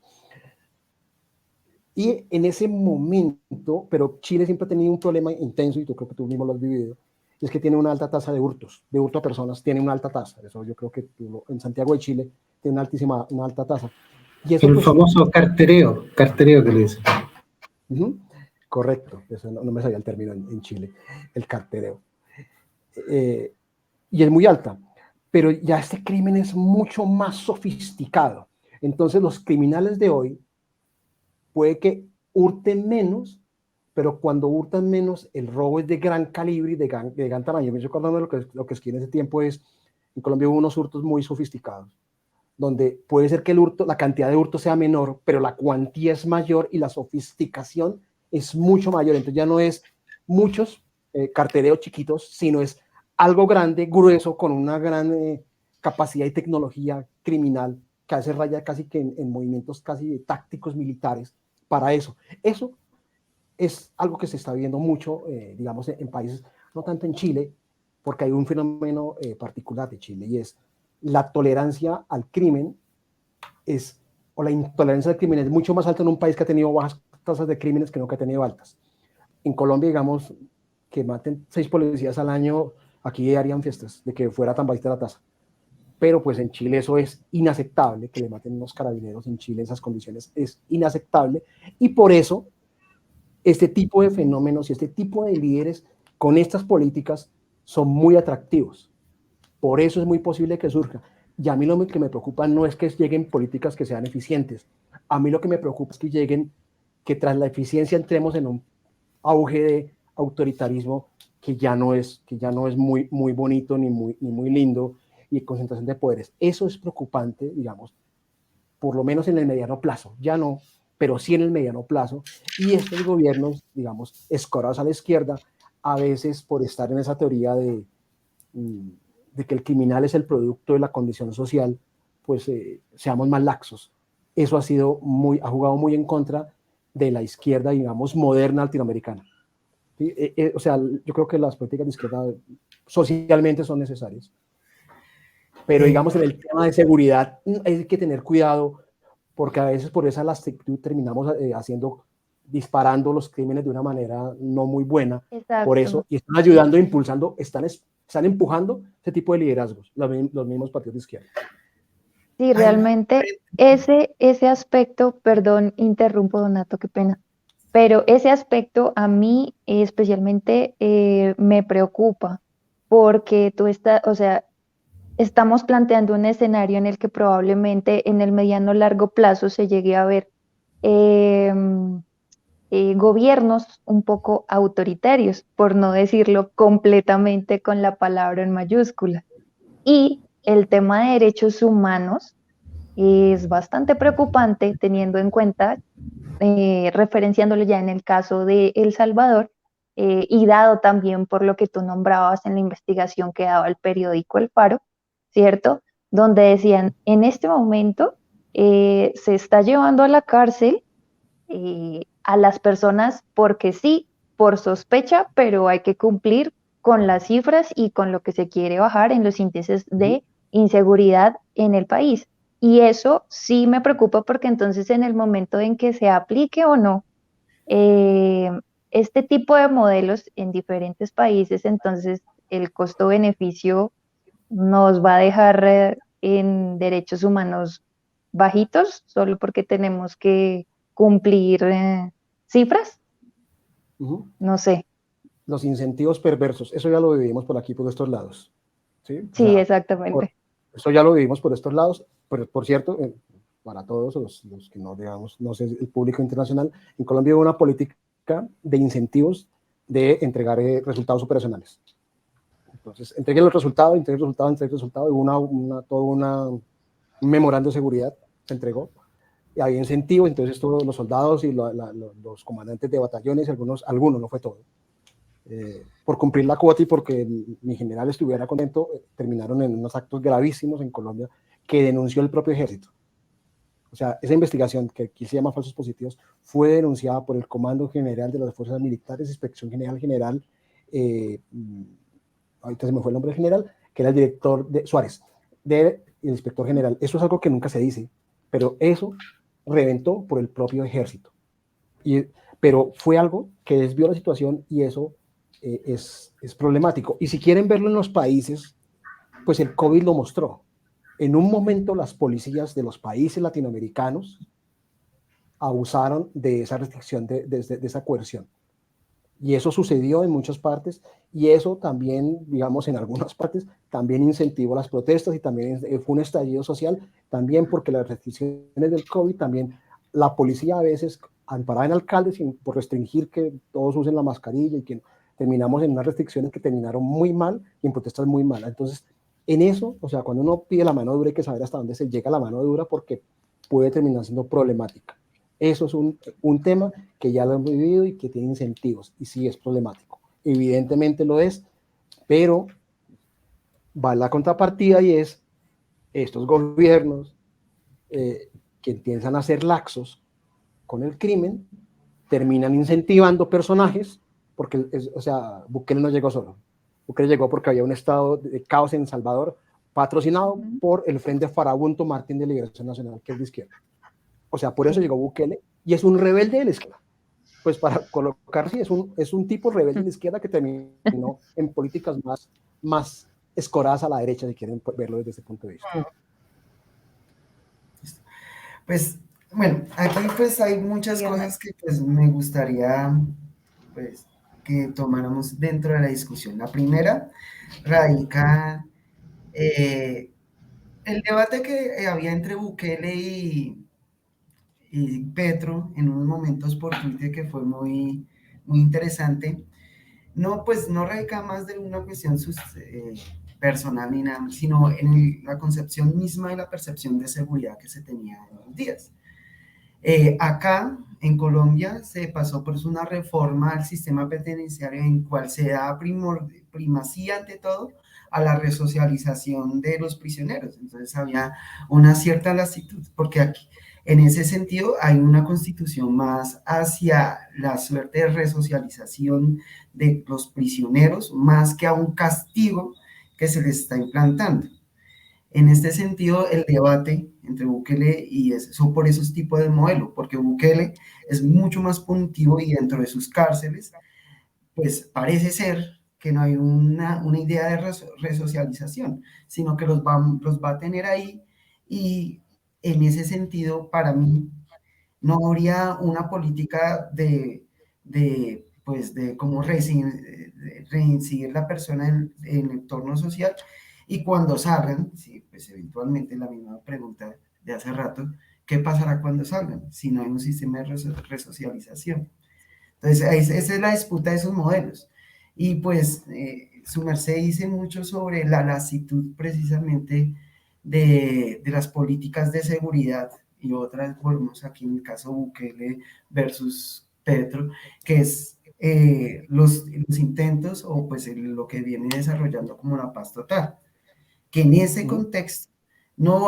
Y en ese momento, pero Chile siempre ha tenido un problema intenso, y tú creo que tú mismo lo has vivido, y es que tiene una alta tasa de hurtos, de hurto a personas, tiene una alta tasa. Eso yo creo que en Santiago de Chile tiene una alta tasa. Y eso, el pues, famoso cartereo que le dicen. Correcto, eso no me sabía el término en Chile, el cartereo. Y es muy alta, pero ya este crimen es mucho más sofisticado. Entonces los criminales de hoy puede que hurten menos, pero cuando hurtan menos, el robo es de gran calibre y de gran tamaño. Me estoy acordando de lo que escribí en ese tiempo en Colombia hubo unos hurtos muy sofisticados, donde puede ser que la cantidad de hurtos sea menor, pero la cuantía es mayor y la sofisticación es mucho mayor. Entonces ya no es muchos cartereos chiquitos, sino es algo grande, grueso, con una gran capacidad y tecnología criminal que hace raya casi que en movimientos casi tácticos militares para eso. Eso es algo que se está viendo mucho, digamos, en países, no tanto en Chile, porque hay un fenómeno particular de Chile, y es la tolerancia al crimen o la intolerancia al crimen es mucho más alta en un país que ha tenido bajas tasas de crímenes que no que ha tenido altas. En Colombia, digamos, que maten 6 policías al año, aquí harían fiestas de que fuera tan bajita la tasa. Pero pues en Chile eso es inaceptable, que le maten unos carabineros en Chile, esas condiciones es inaceptable, y por eso este tipo de fenómenos y este tipo de líderes con estas políticas son muy atractivos. Por eso es muy posible que surja. Y a mí lo que me preocupa no es que lleguen políticas que sean eficientes. A mí lo que me preocupa es que tras la eficiencia entremos en un auge de autoritarismo que ya no es muy, muy bonito ni muy lindo, y concentración de poderes. Eso es preocupante, digamos, por lo menos en el mediano plazo. Ya no, pero sí en el mediano plazo. Y estos gobiernos, digamos, escorados a la izquierda, a veces por estar en esa teoría de que el criminal es el producto de la condición social, pues seamos más laxos. Eso ha jugado muy en contra de la izquierda, digamos, moderna latinoamericana. ¿Sí? O sea, yo creo que las políticas de izquierda socialmente son necesarias. Pero digamos, en el tema de seguridad hay que tener cuidado, porque a veces por esa laxitud terminamos disparando los crímenes de una manera no muy buena. Exacto. Por eso, y están ayudando, impulsando, están empujando ese tipo de liderazgos, los mismos partidos de izquierda. Sí, realmente ese aspecto, perdón, interrumpo, Donato, qué pena, pero ese aspecto a mí especialmente me preocupa, porque tú estás, o sea, estamos planteando un escenario en el que probablemente en el mediano largo plazo se llegue a ver gobiernos un poco autoritarios, por no decirlo completamente con la palabra en mayúscula. Y el tema de derechos humanos es bastante preocupante teniendo en cuenta, referenciándolo ya en el caso de El Salvador, y dado también por lo que tú nombrabas en la investigación que daba el periódico El Faro, ¿cierto? Donde decían, en este momento se está llevando a la cárcel a las personas porque sí, por sospecha, pero hay que cumplir con las cifras y con lo que se quiere bajar en los índices de inseguridad en el país. Y eso sí me preocupa porque entonces en el momento en que se aplique o no eh, este tipo de modelos en diferentes países, entonces el costo-beneficio nos va a dejar en derechos humanos bajitos solo porque tenemos que cumplir cifras. No sé. Los incentivos perversos, eso ya lo vivimos por aquí, por estos lados. Sí, o Sí, sea, exactamente. eso ya lo vivimos por estos lados, pero por cierto, para todos los que no, digamos, no sé, el público internacional, en Colombia hubo una política de incentivos de entregar resultados operacionales. Entonces, entregué el resultado, y hubo todo un memorando de seguridad, se entregó, y había incentivos, entonces todos los soldados y los comandantes de batallones, algunos, no fue todo, por cumplir la cuota y porque mi general estuviera contento, terminaron en unos actos gravísimos en Colombia que denunció el propio ejército. O sea, esa investigación, que aquí se llama falsos positivos, fue denunciada por el Comando General de las Fuerzas Militares, Inspección General, ahorita se me fue el nombre del general, que era el director de Suárez, del inspector general. Eso es algo que nunca se dice, pero eso reventó por el propio ejército. Pero fue algo que desvió la situación y eso es problemático. Y si quieren verlo en los países, pues el COVID lo mostró. En un momento las policías de los países latinoamericanos abusaron de esa restricción, de esa coerción. Y eso sucedió en muchas partes y eso también, digamos, en algunas partes, también incentivó las protestas y también fue un estallido social, también porque las restricciones del COVID, también la policía a veces amparaba en alcaldes por restringir que todos usen la mascarilla y que terminamos en unas restricciones que terminaron muy mal y en protestas muy malas. Entonces, en eso, o sea, cuando uno pide la mano dura hay que saber hasta dónde se llega la mano dura porque puede terminar siendo problemática. Eso es un tema que ya lo hemos vivido y que tiene incentivos, y sí es problemático. Evidentemente lo es, pero va la contrapartida y es estos gobiernos que empiezan a ser laxos con el crimen, terminan incentivando personajes, porque, o sea, Bukele no llegó solo. Bukele llegó porque había un estado de caos en El Salvador, patrocinado por el Frente Farabundo Martín de Liberación Nacional, que es de izquierda. O sea, por eso llegó Bukele y es un rebelde de la izquierda. Pues para colocar, sí, es un tipo rebelde de la izquierda que terminó en políticas más escoradas a la derecha, si quieren verlo desde ese punto de vista. Pues, bueno, aquí pues hay muchas cosas que pues me gustaría pues que tomáramos dentro de la discusión. La primera radica el debate que había entre Bukele y Petro en unos momentos por Twitter que fue muy, muy interesante. No, pues no radica más de una cuestión personal ni nada, sino en la concepción misma y la percepción de seguridad que se tenía en los días. Acá, en Colombia, se pasó por una reforma al sistema penitenciario en cual se da primacía ante todo a la resocialización de los prisioneros. Entonces había una cierta lasitud, porque aquí, en ese sentido, hay una constitución más hacia la suerte de resocialización de los prisioneros, más que a un castigo que se les está implantando. En este sentido, el debate entre Bukele y son por esos tipos de modelo, porque Bukele es mucho más punitivo y dentro de sus cárceles, pues parece ser que no hay una idea de resocialización, sino que los va a tener ahí y en ese sentido, para mí, no habría una política pues de cómo reincidir la persona en el entorno social Y cuando salgan, sí, pues eventualmente la misma pregunta de hace rato, ¿qué pasará cuando salgan si no hay un sistema de resocialización? Entonces, esa es la disputa de esos modelos. Y pues su merced dice mucho sobre la lasitud precisamente de las políticas de seguridad y otras, volvemos aquí en el caso Bukele versus Petro, que es los intentos o pues lo que viene desarrollando como la paz total, que en ese contexto no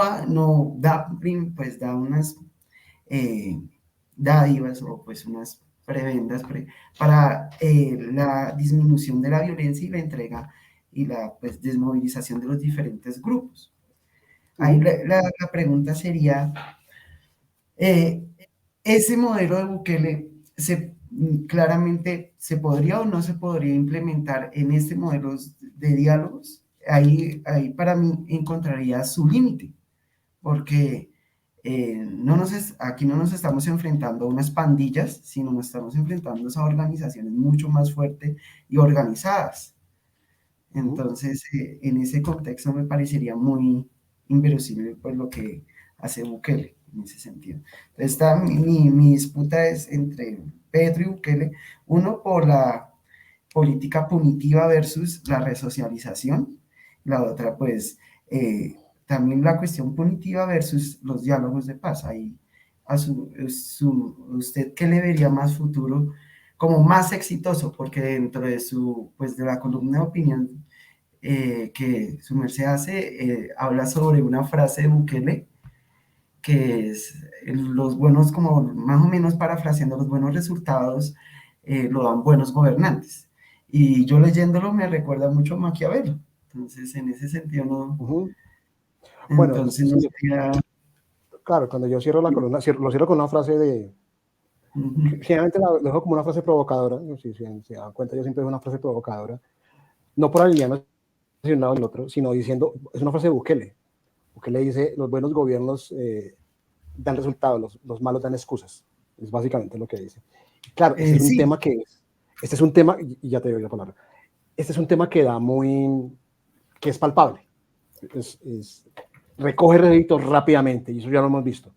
da, pues da unas dádivas o pues unas prebendas para la disminución de la violencia y la entrega y la pues, desmovilización de los diferentes grupos. Ahí la pregunta sería, ese modelo de Bukele claramente se podría o no se podría implementar en este modelo de diálogos. Ahí para mí encontraría su límite, porque aquí no nos estamos enfrentando a unas pandillas, sino nos estamos enfrentando a organizaciones mucho más fuertes y organizadas. Entonces, en ese contexto me parecería muy inverosímil pues, lo que hace Bukele en ese sentido. Entonces, mi disputa es entre Petro y Bukele, uno por la política punitiva versus la resocialización, la otra pues también la cuestión punitiva versus los diálogos de paz. Ahí, ¿usted qué le vería más futuro como más exitoso? Porque dentro de pues de la columna de opinión que su merced hace, habla sobre una frase de Bukele, que es los buenos, como más o menos parafraseando, los buenos resultados lo dan buenos gobernantes. Y yo leyéndolo me recuerda mucho a Maquiavelo. Entonces, en ese sentido, no. Bueno, Entonces, no sería... Claro, cuando yo cierro la columna, lo cierro con una frase de... Generalmente lo dejo como una frase provocadora, si se dan cuenta, yo siempre dejo una frase provocadora, no por alinearme hacia un lado del otro, sino diciendo, es una frase de Bukele. Bukele dice, los buenos gobiernos dan resultados, los malos dan excusas. Es básicamente lo que dice. Claro, este es un tema este es un tema, y ya te doy la palabra, este es un tema que que es palpable. Recoge réditos rápidamente, y eso ya lo hemos visto.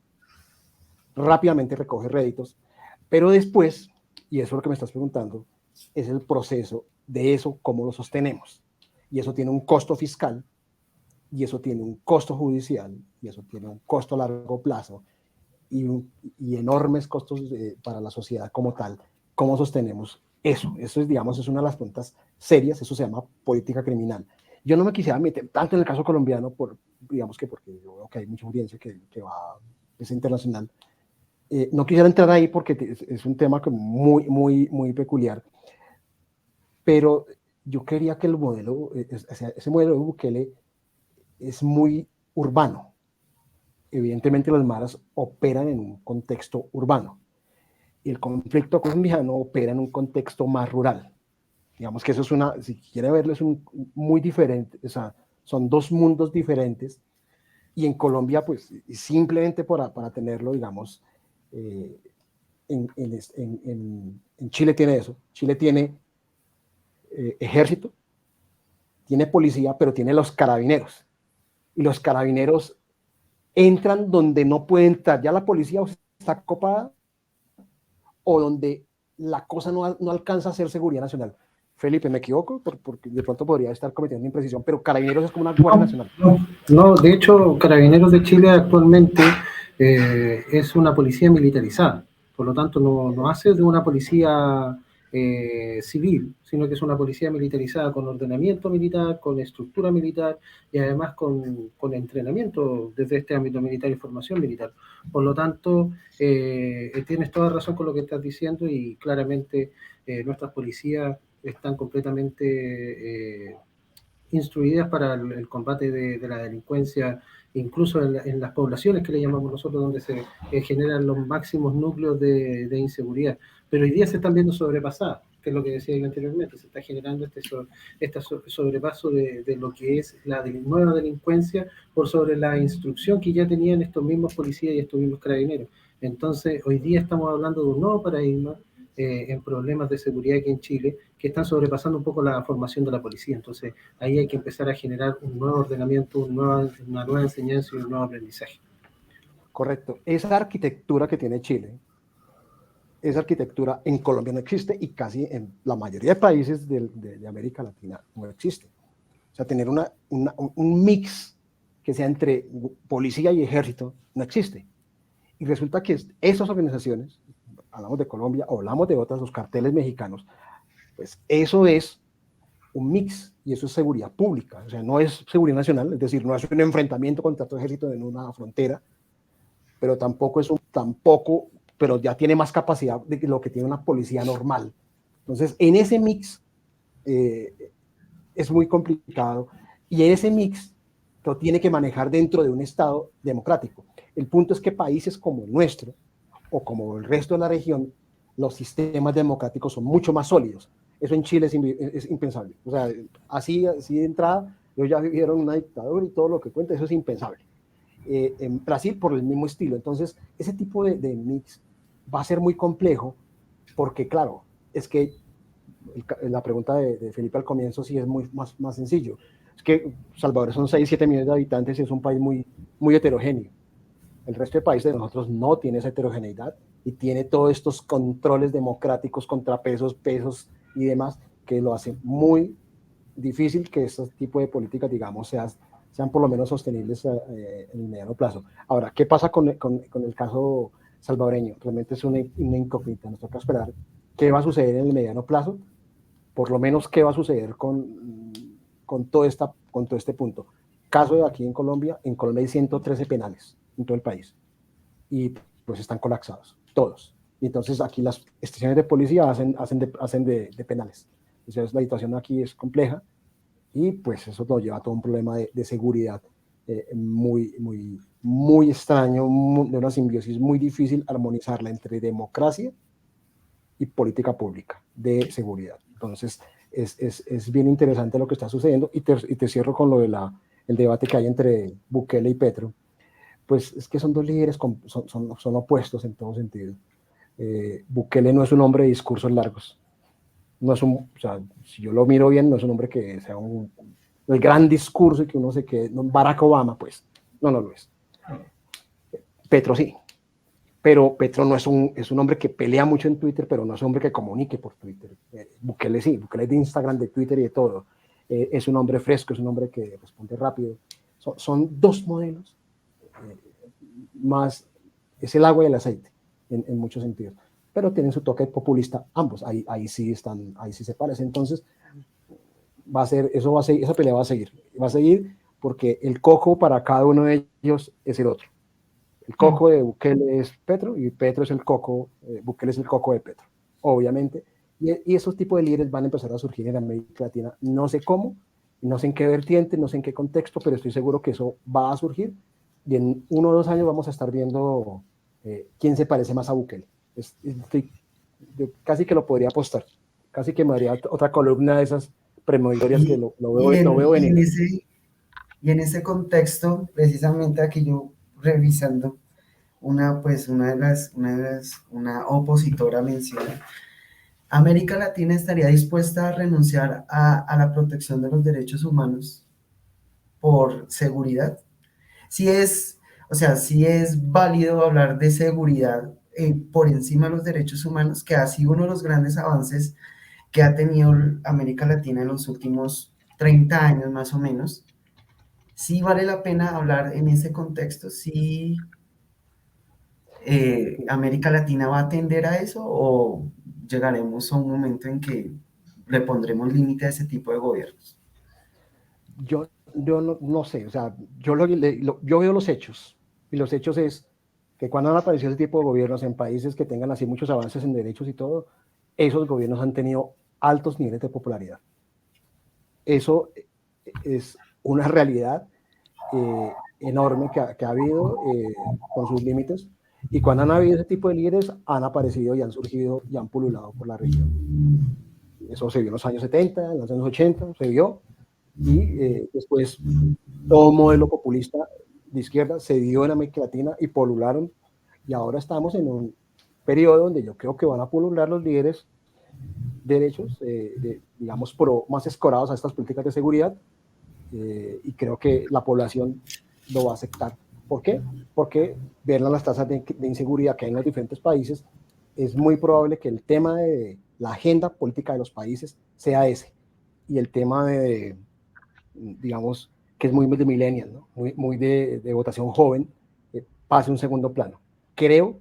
Rápidamente recoge réditos, pero después, y eso es lo que me estás preguntando, es el proceso de eso, cómo lo sostenemos. Y eso tiene un costo fiscal, y eso tiene un costo judicial, y eso tiene un costo a largo plazo, y enormes costos para la sociedad como tal. ¿Cómo sostenemos eso? Eso es, digamos, es una de las preguntas serias, eso se llama política criminal. Yo no me quisiera meter tanto en el caso colombiano, digamos que porque yo veo que hay mucha audiencia que es internacional. No quisiera entrar ahí porque es un tema muy, muy, muy peculiar, pero yo quería que el modelo, ese modelo de Bukele es muy urbano. Evidentemente las maras operan en un contexto urbano. El conflicto colombiano opera en un contexto más rural. Digamos que eso es si quiere verlo, es muy diferente, o sea, son dos mundos diferentes, y en Colombia, pues, simplemente para tenerlo, digamos, en Chile tiene eso. Chile tiene ejército, tiene policía, pero tiene los carabineros. Y los carabineros entran donde no puede entrar. Ya la policía está copada o donde la cosa no alcanza a ser seguridad nacional. Felipe, ¿me equivoco? Porque de pronto podría estar cometiendo imprecisión, pero Carabineros es como una guardia nacional. No, de hecho, Carabineros de Chile actualmente es una policía militarizada. Por lo tanto, no hace de una policía civil, sino que es una policía militarizada con ordenamiento militar, con estructura militar y además con entrenamiento desde este ámbito militar y formación militar. Por lo tanto, tienes toda razón con lo que estás diciendo y claramente nuestras policías están completamente instruidas para el combate de la delincuencia, incluso en las poblaciones que le llamamos nosotros, donde se generan los máximos núcleos de inseguridad. Pero hoy día se están viendo sobrepasadas, que es lo que decía yo anteriormente, se está generando este sobrepaso de lo que es la nueva delincuencia por sobre la instrucción que ya tenían estos mismos policías y estos mismos carabineros. Entonces, hoy día estamos hablando de un nuevo paradigma, en problemas de seguridad aquí en Chile, que están sobrepasando un poco la formación de la policía. Entonces, ahí hay que empezar a generar un nuevo ordenamiento, una nueva enseñanza y un nuevo aprendizaje. Correcto. Esa arquitectura que tiene Chile, esa arquitectura en Colombia no existe y casi en la mayoría de países de América Latina no existe. O sea, tener un mix que sea entre policía y ejército no existe. Y resulta que esas organizaciones, hablamos de Colombia o hablamos de otras, los carteles mexicanos, pues eso es un mix y eso es seguridad pública. O sea, no es seguridad nacional, es decir, no es un enfrentamiento contra tu ejército en una frontera, pero tampoco pero ya tiene más capacidad de lo que tiene una policía normal. Entonces, en ese mix es muy complicado y en ese mix lo tiene que manejar dentro de un Estado democrático. El punto es que países como el nuestro o como el resto de la región, los sistemas democráticos son mucho más sólidos. Eso en Chile es impensable. O sea, así de entrada, ellos ya vivieron una dictadura y todo lo que cuenta, eso es impensable. En Brasil por el mismo estilo. Entonces, ese tipo de mix va a ser muy complejo porque, claro, es que la pregunta de Felipe al comienzo sí es más sencillo. Es que Salvador son 6, 7 millones de habitantes y es un país muy heterogéneo. El resto de países de nosotros no tiene esa heterogeneidad y tiene todos estos controles democráticos, contrapesos, pesos y demás, que lo hace muy difícil que este tipo de políticas, digamos, sean por lo menos sostenibles en el mediano plazo. Ahora, ¿qué pasa con el caso salvadoreño? Realmente es una incógnita. Nos toca esperar qué va a suceder en el mediano plazo, por lo menos qué va a suceder con todo este punto. Caso de aquí en Colombia hay 113 penales en todo el país y pues están colapsados, todos. Y entonces aquí las estaciones de policía hacen de penales. Entonces la situación aquí es compleja y pues eso nos lleva a todo un problema de seguridad muy extraño, de una simbiosis muy difícil armonizarla entre democracia y política pública de seguridad. Entonces es bien interesante lo que está sucediendo y te cierro con lo de el debate que hay entre Bukele y Petro. Pues es que son dos líderes, son opuestos en todo sentido. Bukele no es un hombre de discursos largos. No es o sea, si yo lo miro bien, no es un hombre que sea el gran discurso y que uno se quede, Barack Obama, pues, no lo es. Petro sí, pero Petro no es un hombre que pelea mucho en Twitter, pero no es un hombre que comunique por Twitter. Bukele sí, Bukele es de Instagram, de Twitter y de todo. Es un hombre fresco, es un hombre que responde rápido. Son dos modelos, más es el agua y el aceite en muchos sentidos, pero tienen su toque populista ambos, ahí sí se parecen. Entonces esa pelea va a seguir porque el coco para cada uno de ellos es el otro. El coco de Bukele es Petro y Petro es Bukele es el coco de Petro, obviamente, y esos tipos de líderes van a empezar a surgir en América Latina, no sé cómo, no sé en qué vertiente, no sé en qué contexto, pero estoy seguro que eso va a surgir y en 1 o 2 años vamos a estar viendo quién se parece más a Bukele. Yo casi que lo podría apostar, casi que me haría otra columna de esas premonitorias que lo veo venir. Y en ese contexto, precisamente aquí yo revisando una opositora menciona, ¿América Latina estaría dispuesta a renunciar a la protección de los derechos humanos por seguridad? Si es válido hablar de seguridad por encima de los derechos humanos, que ha sido uno de los grandes avances que ha tenido América Latina en los últimos 30 años más o menos. ¿Sí vale la pena hablar en ese contexto? ¿Sí América Latina va a atender a eso o llegaremos a un momento en que le pondremos límite a ese tipo de gobiernos? Yo no sé, o sea, yo veo los hechos y los hechos es que cuando han aparecido ese tipo de gobiernos en países que tengan así muchos avances en derechos y todo, esos gobiernos han tenido altos niveles de popularidad. Eso es una realidad enorme que ha habido con sus límites, y cuando han habido ese tipo de líderes han aparecido y han surgido y han pululado por la región. Eso se vio en los años 70, en los años 80, se vio, y después todo modelo populista de izquierda se dio en América Latina y polularon, y ahora estamos en periodo donde yo creo que van a pulular los líderes derechos, digamos, más escorados a estas políticas de seguridad, y creo que la población lo va a aceptar. ¿Por qué? Porque ver las tasas de inseguridad que hay en los diferentes países, es muy probable que el tema de la agenda política de los países sea ese, y el tema de, digamos, que es muy de millennial, ¿no? muy de votación joven, pase a un segundo plano. Creo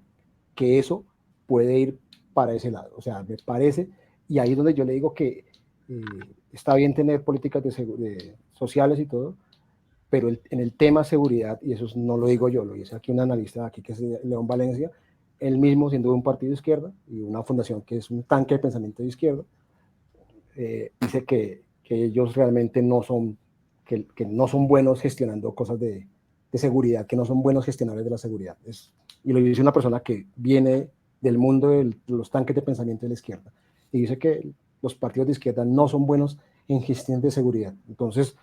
que eso puede ir para ese lado, o sea, me parece, y ahí es donde yo le digo que está bien tener políticas sociales y todo, pero en el tema seguridad, y eso no lo digo yo, lo dice aquí un analista aquí que es León Valencia, él mismo siendo de un partido de izquierda y una fundación que es un tanque de pensamiento de izquierda, dice que ellos realmente no son, que no son buenos gestionando cosas de seguridad, que no son buenos gestionadores de la seguridad. Y lo dice una persona que viene del mundo de los tanques de pensamiento de la izquierda, y dice que los partidos de izquierda no son buenos en gestión de seguridad. Entonces,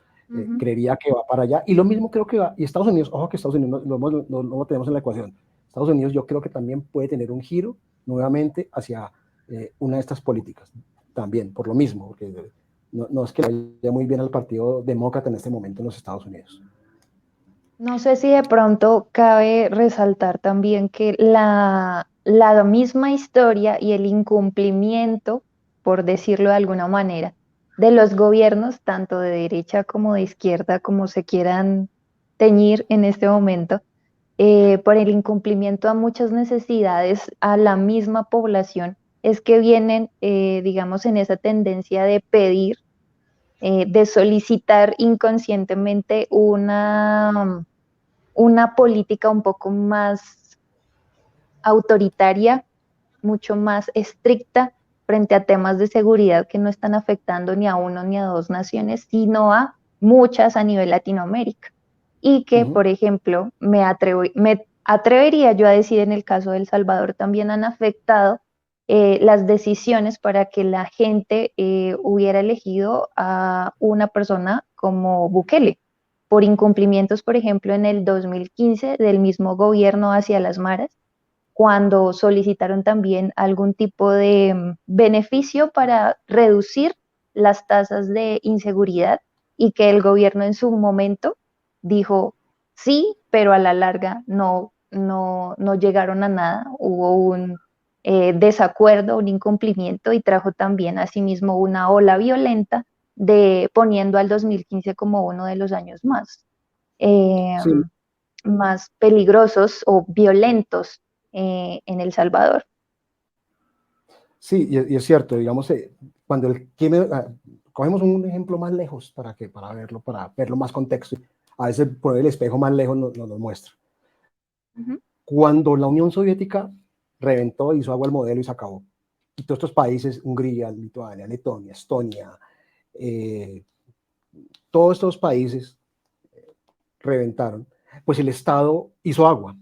creería que va para allá. Y lo mismo creo que va, y Estados Unidos, ojo que Estados Unidos no lo tenemos en la ecuación. Estados Unidos yo creo que también puede tener un giro nuevamente hacia una de estas políticas, también, por lo mismo, porque no es que vaya muy bien al Partido Demócrata en este momento en los Estados Unidos. No sé si de pronto cabe resaltar también que la misma historia y el incumplimiento, por decirlo de alguna manera, de los gobiernos, tanto de derecha como de izquierda, como se quieran teñir en este momento, por el incumplimiento a muchas necesidades a la misma población, es que vienen, digamos, en esa tendencia de pedir, de solicitar inconscientemente una política un poco más autoritaria, mucho más estricta frente a temas de seguridad que no están afectando ni a uno ni a dos naciones, sino a muchas a nivel Latinoamérica. Y que, por ejemplo, me atrevería yo a decir en el caso de El Salvador también han afectado las decisiones para que la gente hubiera elegido a una persona como Bukele por incumplimientos, por ejemplo, en el 2015 del mismo gobierno hacia las maras, cuando solicitaron también algún tipo de beneficio para reducir las tasas de inseguridad, y que el gobierno en su momento dijo sí, pero a la larga no llegaron a nada, hubo un desacuerdo, un incumplimiento, y trajo también asimismo una ola violenta poniendo al 2015 como uno de los años eh, Sí, más peligrosos o violentos en El Salvador. sí, y es cierto, digamos, cuando el crimen, cogemos un ejemplo más lejos para verlo más contexto, a veces poner el espejo más lejos nos lo muestra. Cuando la Unión Soviética reventó, hizo agua al modelo y se acabó, y todos estos países, Hungría, Lituania, Letonia, Estonia, todos estos países reventaron, pues el Estado hizo agua.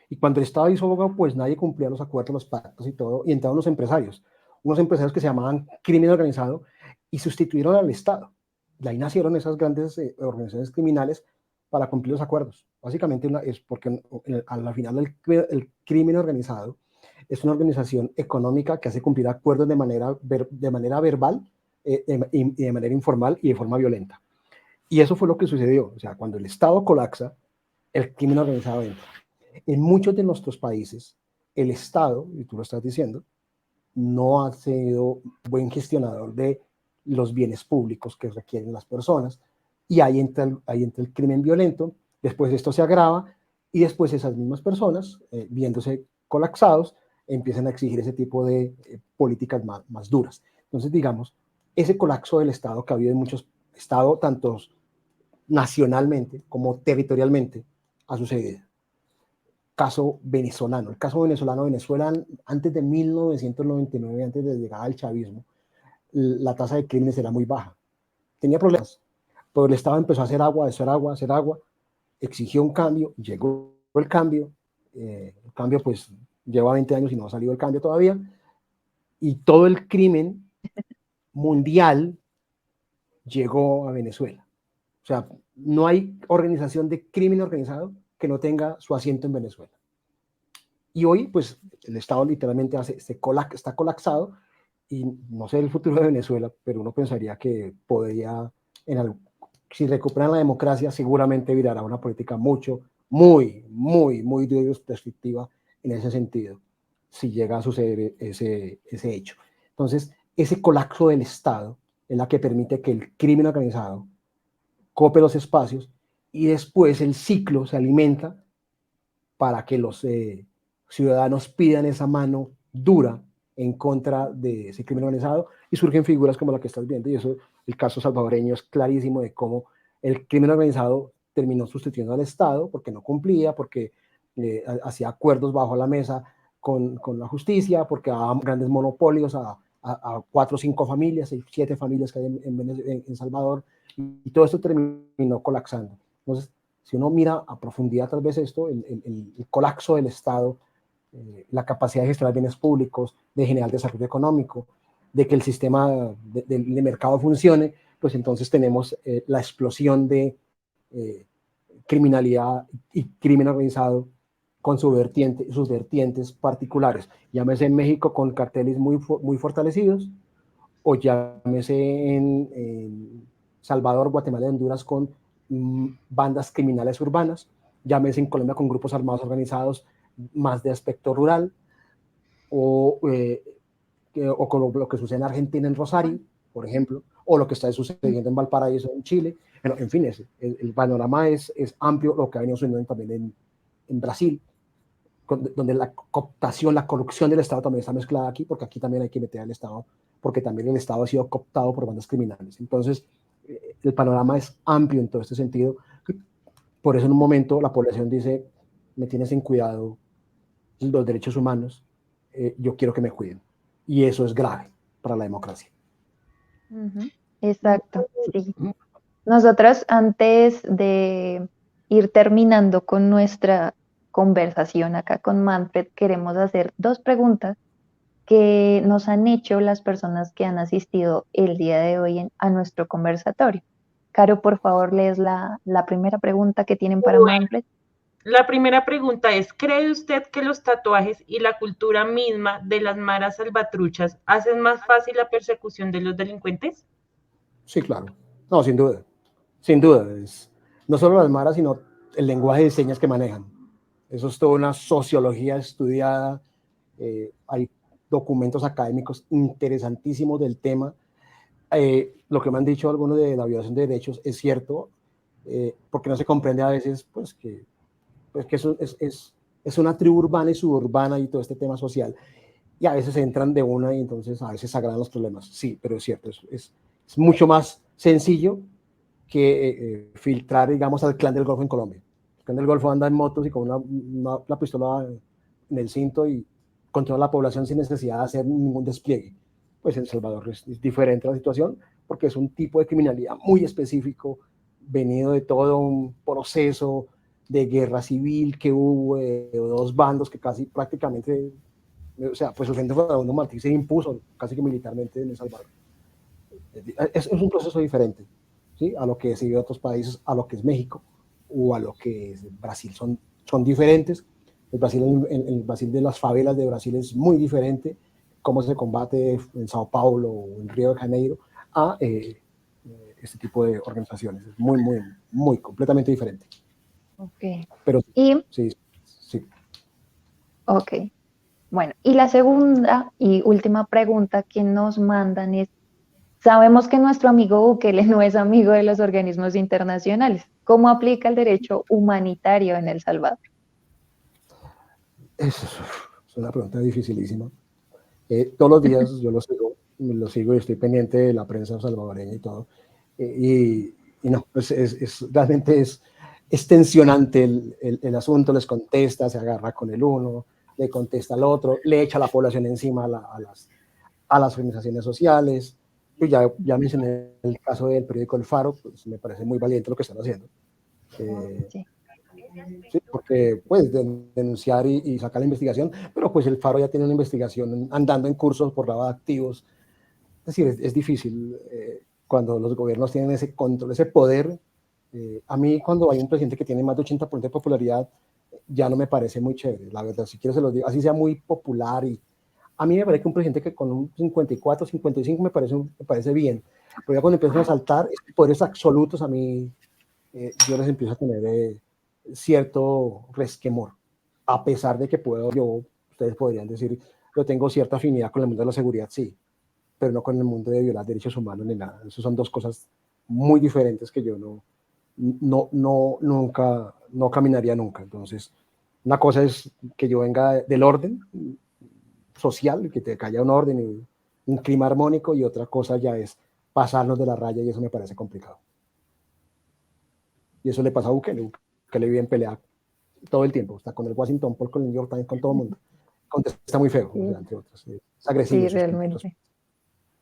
Y cuando el Estado hizo agua, pues nadie cumplía los acuerdos, los pactos y todo, y entraron unos empresarios que se llamaban crimen organizado, y sustituyeron al Estado. De ahí nacieron esas grandes organizaciones criminales para cumplir los acuerdos. Básicamente es porque a la final el crimen organizado es una organización económica que hace cumplir acuerdos de manera verbal, y de manera informal y de forma violenta. Y eso fue lo que sucedió. O sea, cuando el Estado colapsa, el crimen organizado entra. En muchos de nuestros países, el Estado, y tú lo estás diciendo, no ha sido buen gestionador de los bienes públicos que requieren las personas, y ahí entra el crimen violento. Después esto se agrava, y después esas mismas personas, viéndose colapsados, empiezan a exigir ese tipo de políticas más duras. Entonces, digamos, ese colapso del Estado que ha habido en muchos estados, tanto nacionalmente como territorialmente, ha sucedido. Caso venezolano. El caso venezolano, Venezuela, antes de 1999, antes de llegar al chavismo, la tasa de crímenes era muy baja. Tenía problemas, pero el Estado empezó a hacer agua, exigió un cambio, llegó el cambio pues lleva 20 años y no ha salido el cambio todavía, y todo el crimen mundial llegó a Venezuela. O sea, no hay organización de crimen organizado que no tenga su asiento en Venezuela. Y hoy, pues, el Estado literalmente está colapsado y no sé el futuro de Venezuela, pero uno pensaría que podría, si recuperan la democracia, seguramente virará una política muy restrictiva en ese sentido, si llega a suceder ese hecho. Entonces, ese colapso del Estado es la que permite que el crimen organizado cope los espacios y después el ciclo se alimenta para que los ciudadanos pidan esa mano dura en contra de ese crimen organizado y surgen figuras como la que estás viendo y eso, el caso salvadoreño es clarísimo de cómo el crimen organizado terminó sustituyendo al Estado porque no cumplía, porque hacía acuerdos bajo la mesa con la justicia, porque daba grandes monopolios a 4 o 5 familias, 6, 7 familias que hay en Salvador, y todo esto terminó colapsando. Entonces, si uno mira a profundidad tal vez esto, el colapso del Estado, la capacidad de gestionar bienes públicos, de generar desarrollo económico, de que el sistema de mercado funcione, pues entonces tenemos la explosión de criminalidad y crimen organizado con sus vertientes particulares. Llámese en México con carteles muy fortalecidos, o llámese en Salvador, Guatemala y Honduras con bandas criminales urbanas, llámese en Colombia con grupos armados organizados más de aspecto rural, o con lo que sucede en Argentina, en Rosario, por ejemplo, o lo que está sucediendo en Valparaíso, en Chile. Bueno, en fin, el panorama es amplio, lo que ha venido sucediendo también en Brasil, donde la cooptación, la corrupción del Estado también está mezclada aquí, porque aquí también hay que meter al Estado, porque también el Estado ha sido cooptado por bandas criminales. Entonces, el panorama es amplio en todo este sentido. Por eso en un momento la población dice, me tienes en cuidado los derechos humanos, yo quiero que me cuiden. Y eso es grave para la democracia. Exacto, sí. Nosotros, antes de ir terminando con nuestra conversación acá con Manfred, queremos hacer 2 preguntas que nos han hecho las personas que han asistido el día de hoy a nuestro conversatorio. Caro, por favor, lees la primera pregunta que tienen para Manfred. La primera pregunta es, ¿cree usted que los tatuajes y la cultura misma de las maras salvatruchas hacen más fácil la persecución de los delincuentes? Sí, claro. No, sin duda. Sin duda. No solo las maras, sino el lenguaje de señas que manejan. Eso es toda una sociología estudiada. Hay documentos académicos interesantísimos del tema. Lo que me han dicho algunos de la violación de derechos es cierto, porque no se comprende a veces pues, que eso es una tribu urbana y suburbana y todo este tema social. Y a veces entran de una y entonces a veces agravan los problemas. Sí, pero es cierto, es mucho más sencillo que filtrar, digamos, al Clan del Golfo en Colombia. El Clan del Golfo anda en motos y con una pistola en el cinto y controla la población sin necesidad de hacer ningún despliegue. Pues en El Salvador es diferente la situación porque es un tipo de criminalidad muy específico, venido de todo un proceso de guerra civil que hubo, 2 bandos que casi prácticamente, o sea, pues el Frente Farabundo Martí se impuso casi que militarmente en El Salvador. Es un proceso diferente, ¿sí? A lo que se vive en otros países, a lo que es México o a lo que es Brasil. Son diferentes. El Brasil de las favelas de Brasil es muy diferente, cómo se combate en Sao Paulo o en Río de Janeiro a este tipo de organizaciones. Es muy completamente diferente. Ok. Pero sí. Ok. Bueno, y la segunda y última pregunta que nos mandan es, sabemos que nuestro amigo Bukele no es amigo de los organismos internacionales. ¿Cómo aplica el derecho humanitario en El Salvador? Es una pregunta dificilísima. Todos los días yo lo sigo y estoy pendiente de la prensa salvadoreña y todo. Y no, pues realmente es tensionante el asunto, les contesta, se agarra con el uno, le contesta al otro, le echa a la población encima a las organizaciones sociales. Yo ya mencioné el caso del periódico El Faro, pues me parece muy valiente lo que están haciendo. Sí. Sí, porque puedes denunciar y sacar la investigación, pero pues el Faro ya tiene una investigación andando en cursos por lavado de activos. Es decir, es difícil cuando los gobiernos tienen ese control, ese poder. A mí cuando hay un presidente que tiene más de 80% de popularidad, ya no me parece muy chévere, la verdad, si quiero se lo digo, así sea muy popular. Y a mí me parece que un presidente que con un 54, 55 me parece bien, pero ya cuando empiezan a saltar poderes absolutos, a mí yo les empiezo a tener cierto resquemor, a pesar de que ustedes podrían decir, yo tengo cierta afinidad con el mundo de la seguridad, sí, pero no con el mundo de violar derechos humanos ni nada. Esas son dos cosas muy diferentes que yo nunca caminaría nunca. Entonces, una cosa es que yo venga del orden social, que haya un orden y un clima armónico, y otra cosa ya es pasarnos de la raya, y eso me parece complicado. Y eso le pasa a Bukele, que le vive en pelea todo el tiempo, está con el Washington Post, con el New York Times, con todo el mundo. Contesta muy feo, Sí. o sea, entre otras. Es agresivo. Sí, realmente.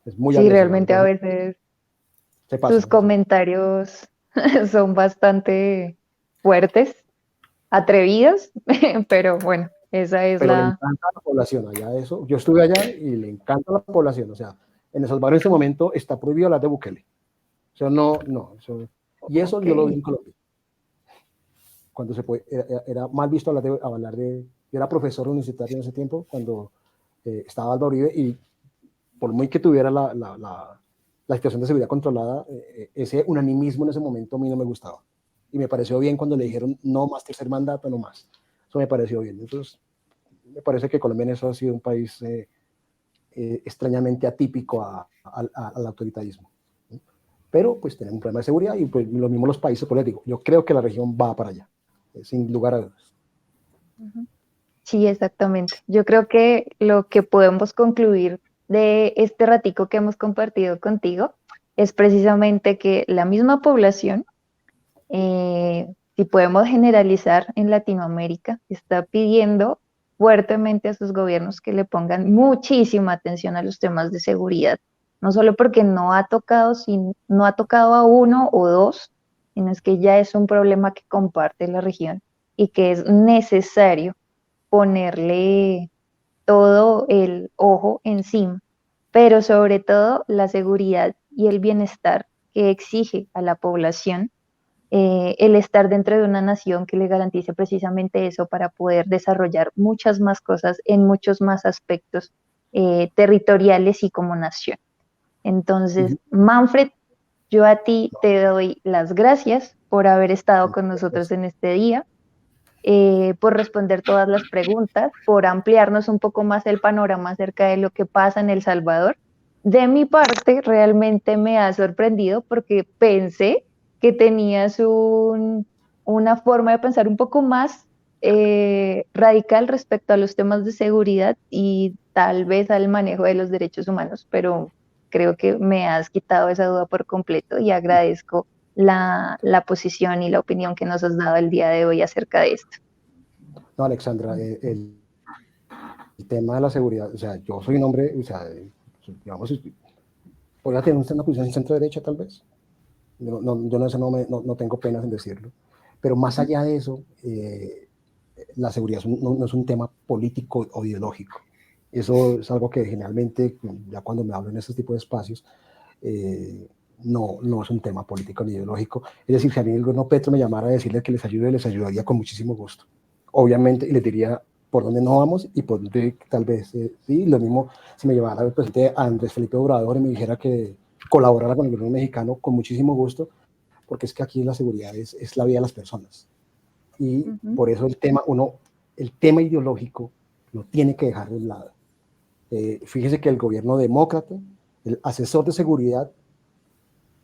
Es muy Sí, agresivo. realmente a veces sus comentarios son bastante fuertes, atrevidos, pero bueno, esa es pero la... le encanta a la población allá eso. Yo estuve allá y le encanta a la población. O sea, en El Salvador en este momento está prohibido hablar de Bukele. O sea, no. Y eso yo lo vi en Colombia. Cuando era mal visto hablar de... Yo era profesor universitario en ese tiempo, cuando estaba Álvaro Uribe, y por muy que tuviera la situación de seguridad controlada, ese unanimismo en ese momento a mí no me gustaba. Y me pareció bien cuando le dijeron no más tercer mandato, no más. Eso me pareció bien. Entonces, me parece que Colombia en eso ha sido un país extrañamente atípico al autoritarismo. Pero pues tenemos un problema de seguridad y pues lo mismo los países políticos. Yo creo que la región va para allá, sin lugar a dudas. Sí, exactamente. Yo creo que lo que podemos concluir de este ratico que hemos compartido contigo es precisamente que la misma población, si podemos generalizar en Latinoamérica, está pidiendo fuertemente a sus gobiernos que le pongan muchísima atención a los temas de seguridad, no solo porque no ha tocado a uno o dos, sino es que ya es un problema que comparte la región y que es necesario ponerle todo el ojo encima, pero sobre todo la seguridad y el bienestar que exige a la población el estar dentro de una nación que le garantice precisamente eso para poder desarrollar muchas más cosas en muchos más aspectos territoriales y como nación. Entonces, Manfred, yo a ti te doy las gracias por haber estado con nosotros en este día. Por responder todas las preguntas, por ampliarnos un poco más el panorama acerca de lo que pasa en El Salvador. De mi parte, realmente me ha sorprendido porque pensé que tenías una forma de pensar un poco más radical respecto a los temas de seguridad y tal vez al manejo de los derechos humanos, pero creo que me has quitado esa duda por completo y agradezco la posición y la opinión que nos has dado el día de hoy acerca de esto. No, Alexandra, el tema de la seguridad, o sea, yo soy un hombre, o sea, digamos, podría tener una posición en centro-derecha tal vez. Yo no tengo penas en decirlo. Pero más allá de eso, la seguridad no es un tema político o ideológico. Eso es algo que generalmente, ya cuando me hablo en este tipo de espacios, no es un tema político ni ideológico. Es decir, si a mí el gobierno Petro me llamara a decirle que les ayude, les ayudaría con muchísimo gusto. Obviamente, y les diría por dónde no vamos y por dónde tal vez sí. Lo mismo si me llevara el presidente Andrés Felipe Obrador y me dijera que colaborara con el gobierno mexicano, con muchísimo gusto, porque es que aquí la seguridad es la vida de las personas. Y por eso el tema ideológico lo tiene que dejar de un lado. Fíjese que el gobierno demócrata, el asesor de seguridad,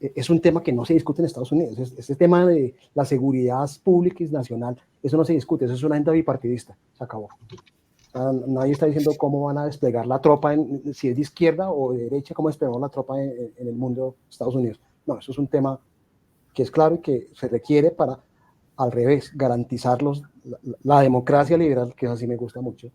es un tema que no se discute en Estados Unidos. Ese tema de la seguridad pública y nacional, eso no se discute, eso es una agenda bipartidista, se acabó. Nadie está diciendo cómo van a desplegar la tropa, si es de izquierda o de derecha, cómo desplegamos la tropa en el mundo de Estados Unidos. No, eso es un tema que es claro y que se requiere para, al revés, garantizar la democracia liberal, que eso sí me gusta mucho,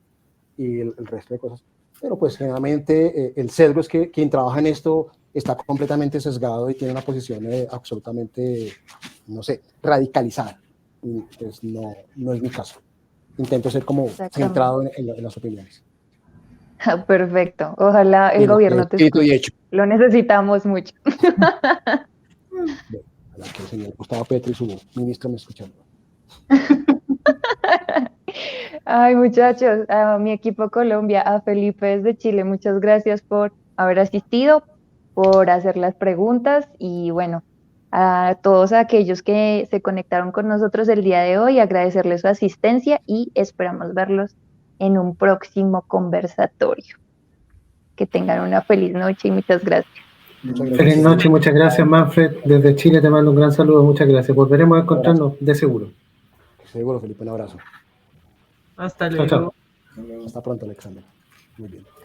y el resto de cosas. Pero pues generalmente el sesgo es que quien trabaja en esto está completamente sesgado y tiene una posición absolutamente, no sé, radicalizada. Y pues no es mi caso. Intento ser como centrado en las opiniones. Perfecto. Ojalá el gobierno te escuche. Lo necesitamos mucho. Bueno, ojalá que el señor Gustavo Petro y su ministro me escuchen. Ay, muchachos, a mi equipo Colombia, a Felipe desde Chile, muchas gracias por haber asistido, por hacer las preguntas y bueno, a todos aquellos que se conectaron con nosotros el día de hoy, agradecerles su asistencia y esperamos verlos en un próximo conversatorio. Que tengan una feliz noche y muchas gracias. Muchas gracias. Feliz noche, muchas gracias, Manfred. Desde Chile te mando un gran saludo, muchas gracias. Volveremos a encontrarnos de seguro. Seguro, Felipe, un abrazo. Hasta Chao, luego. chao. Hasta pronto, Alexander. Muy bien.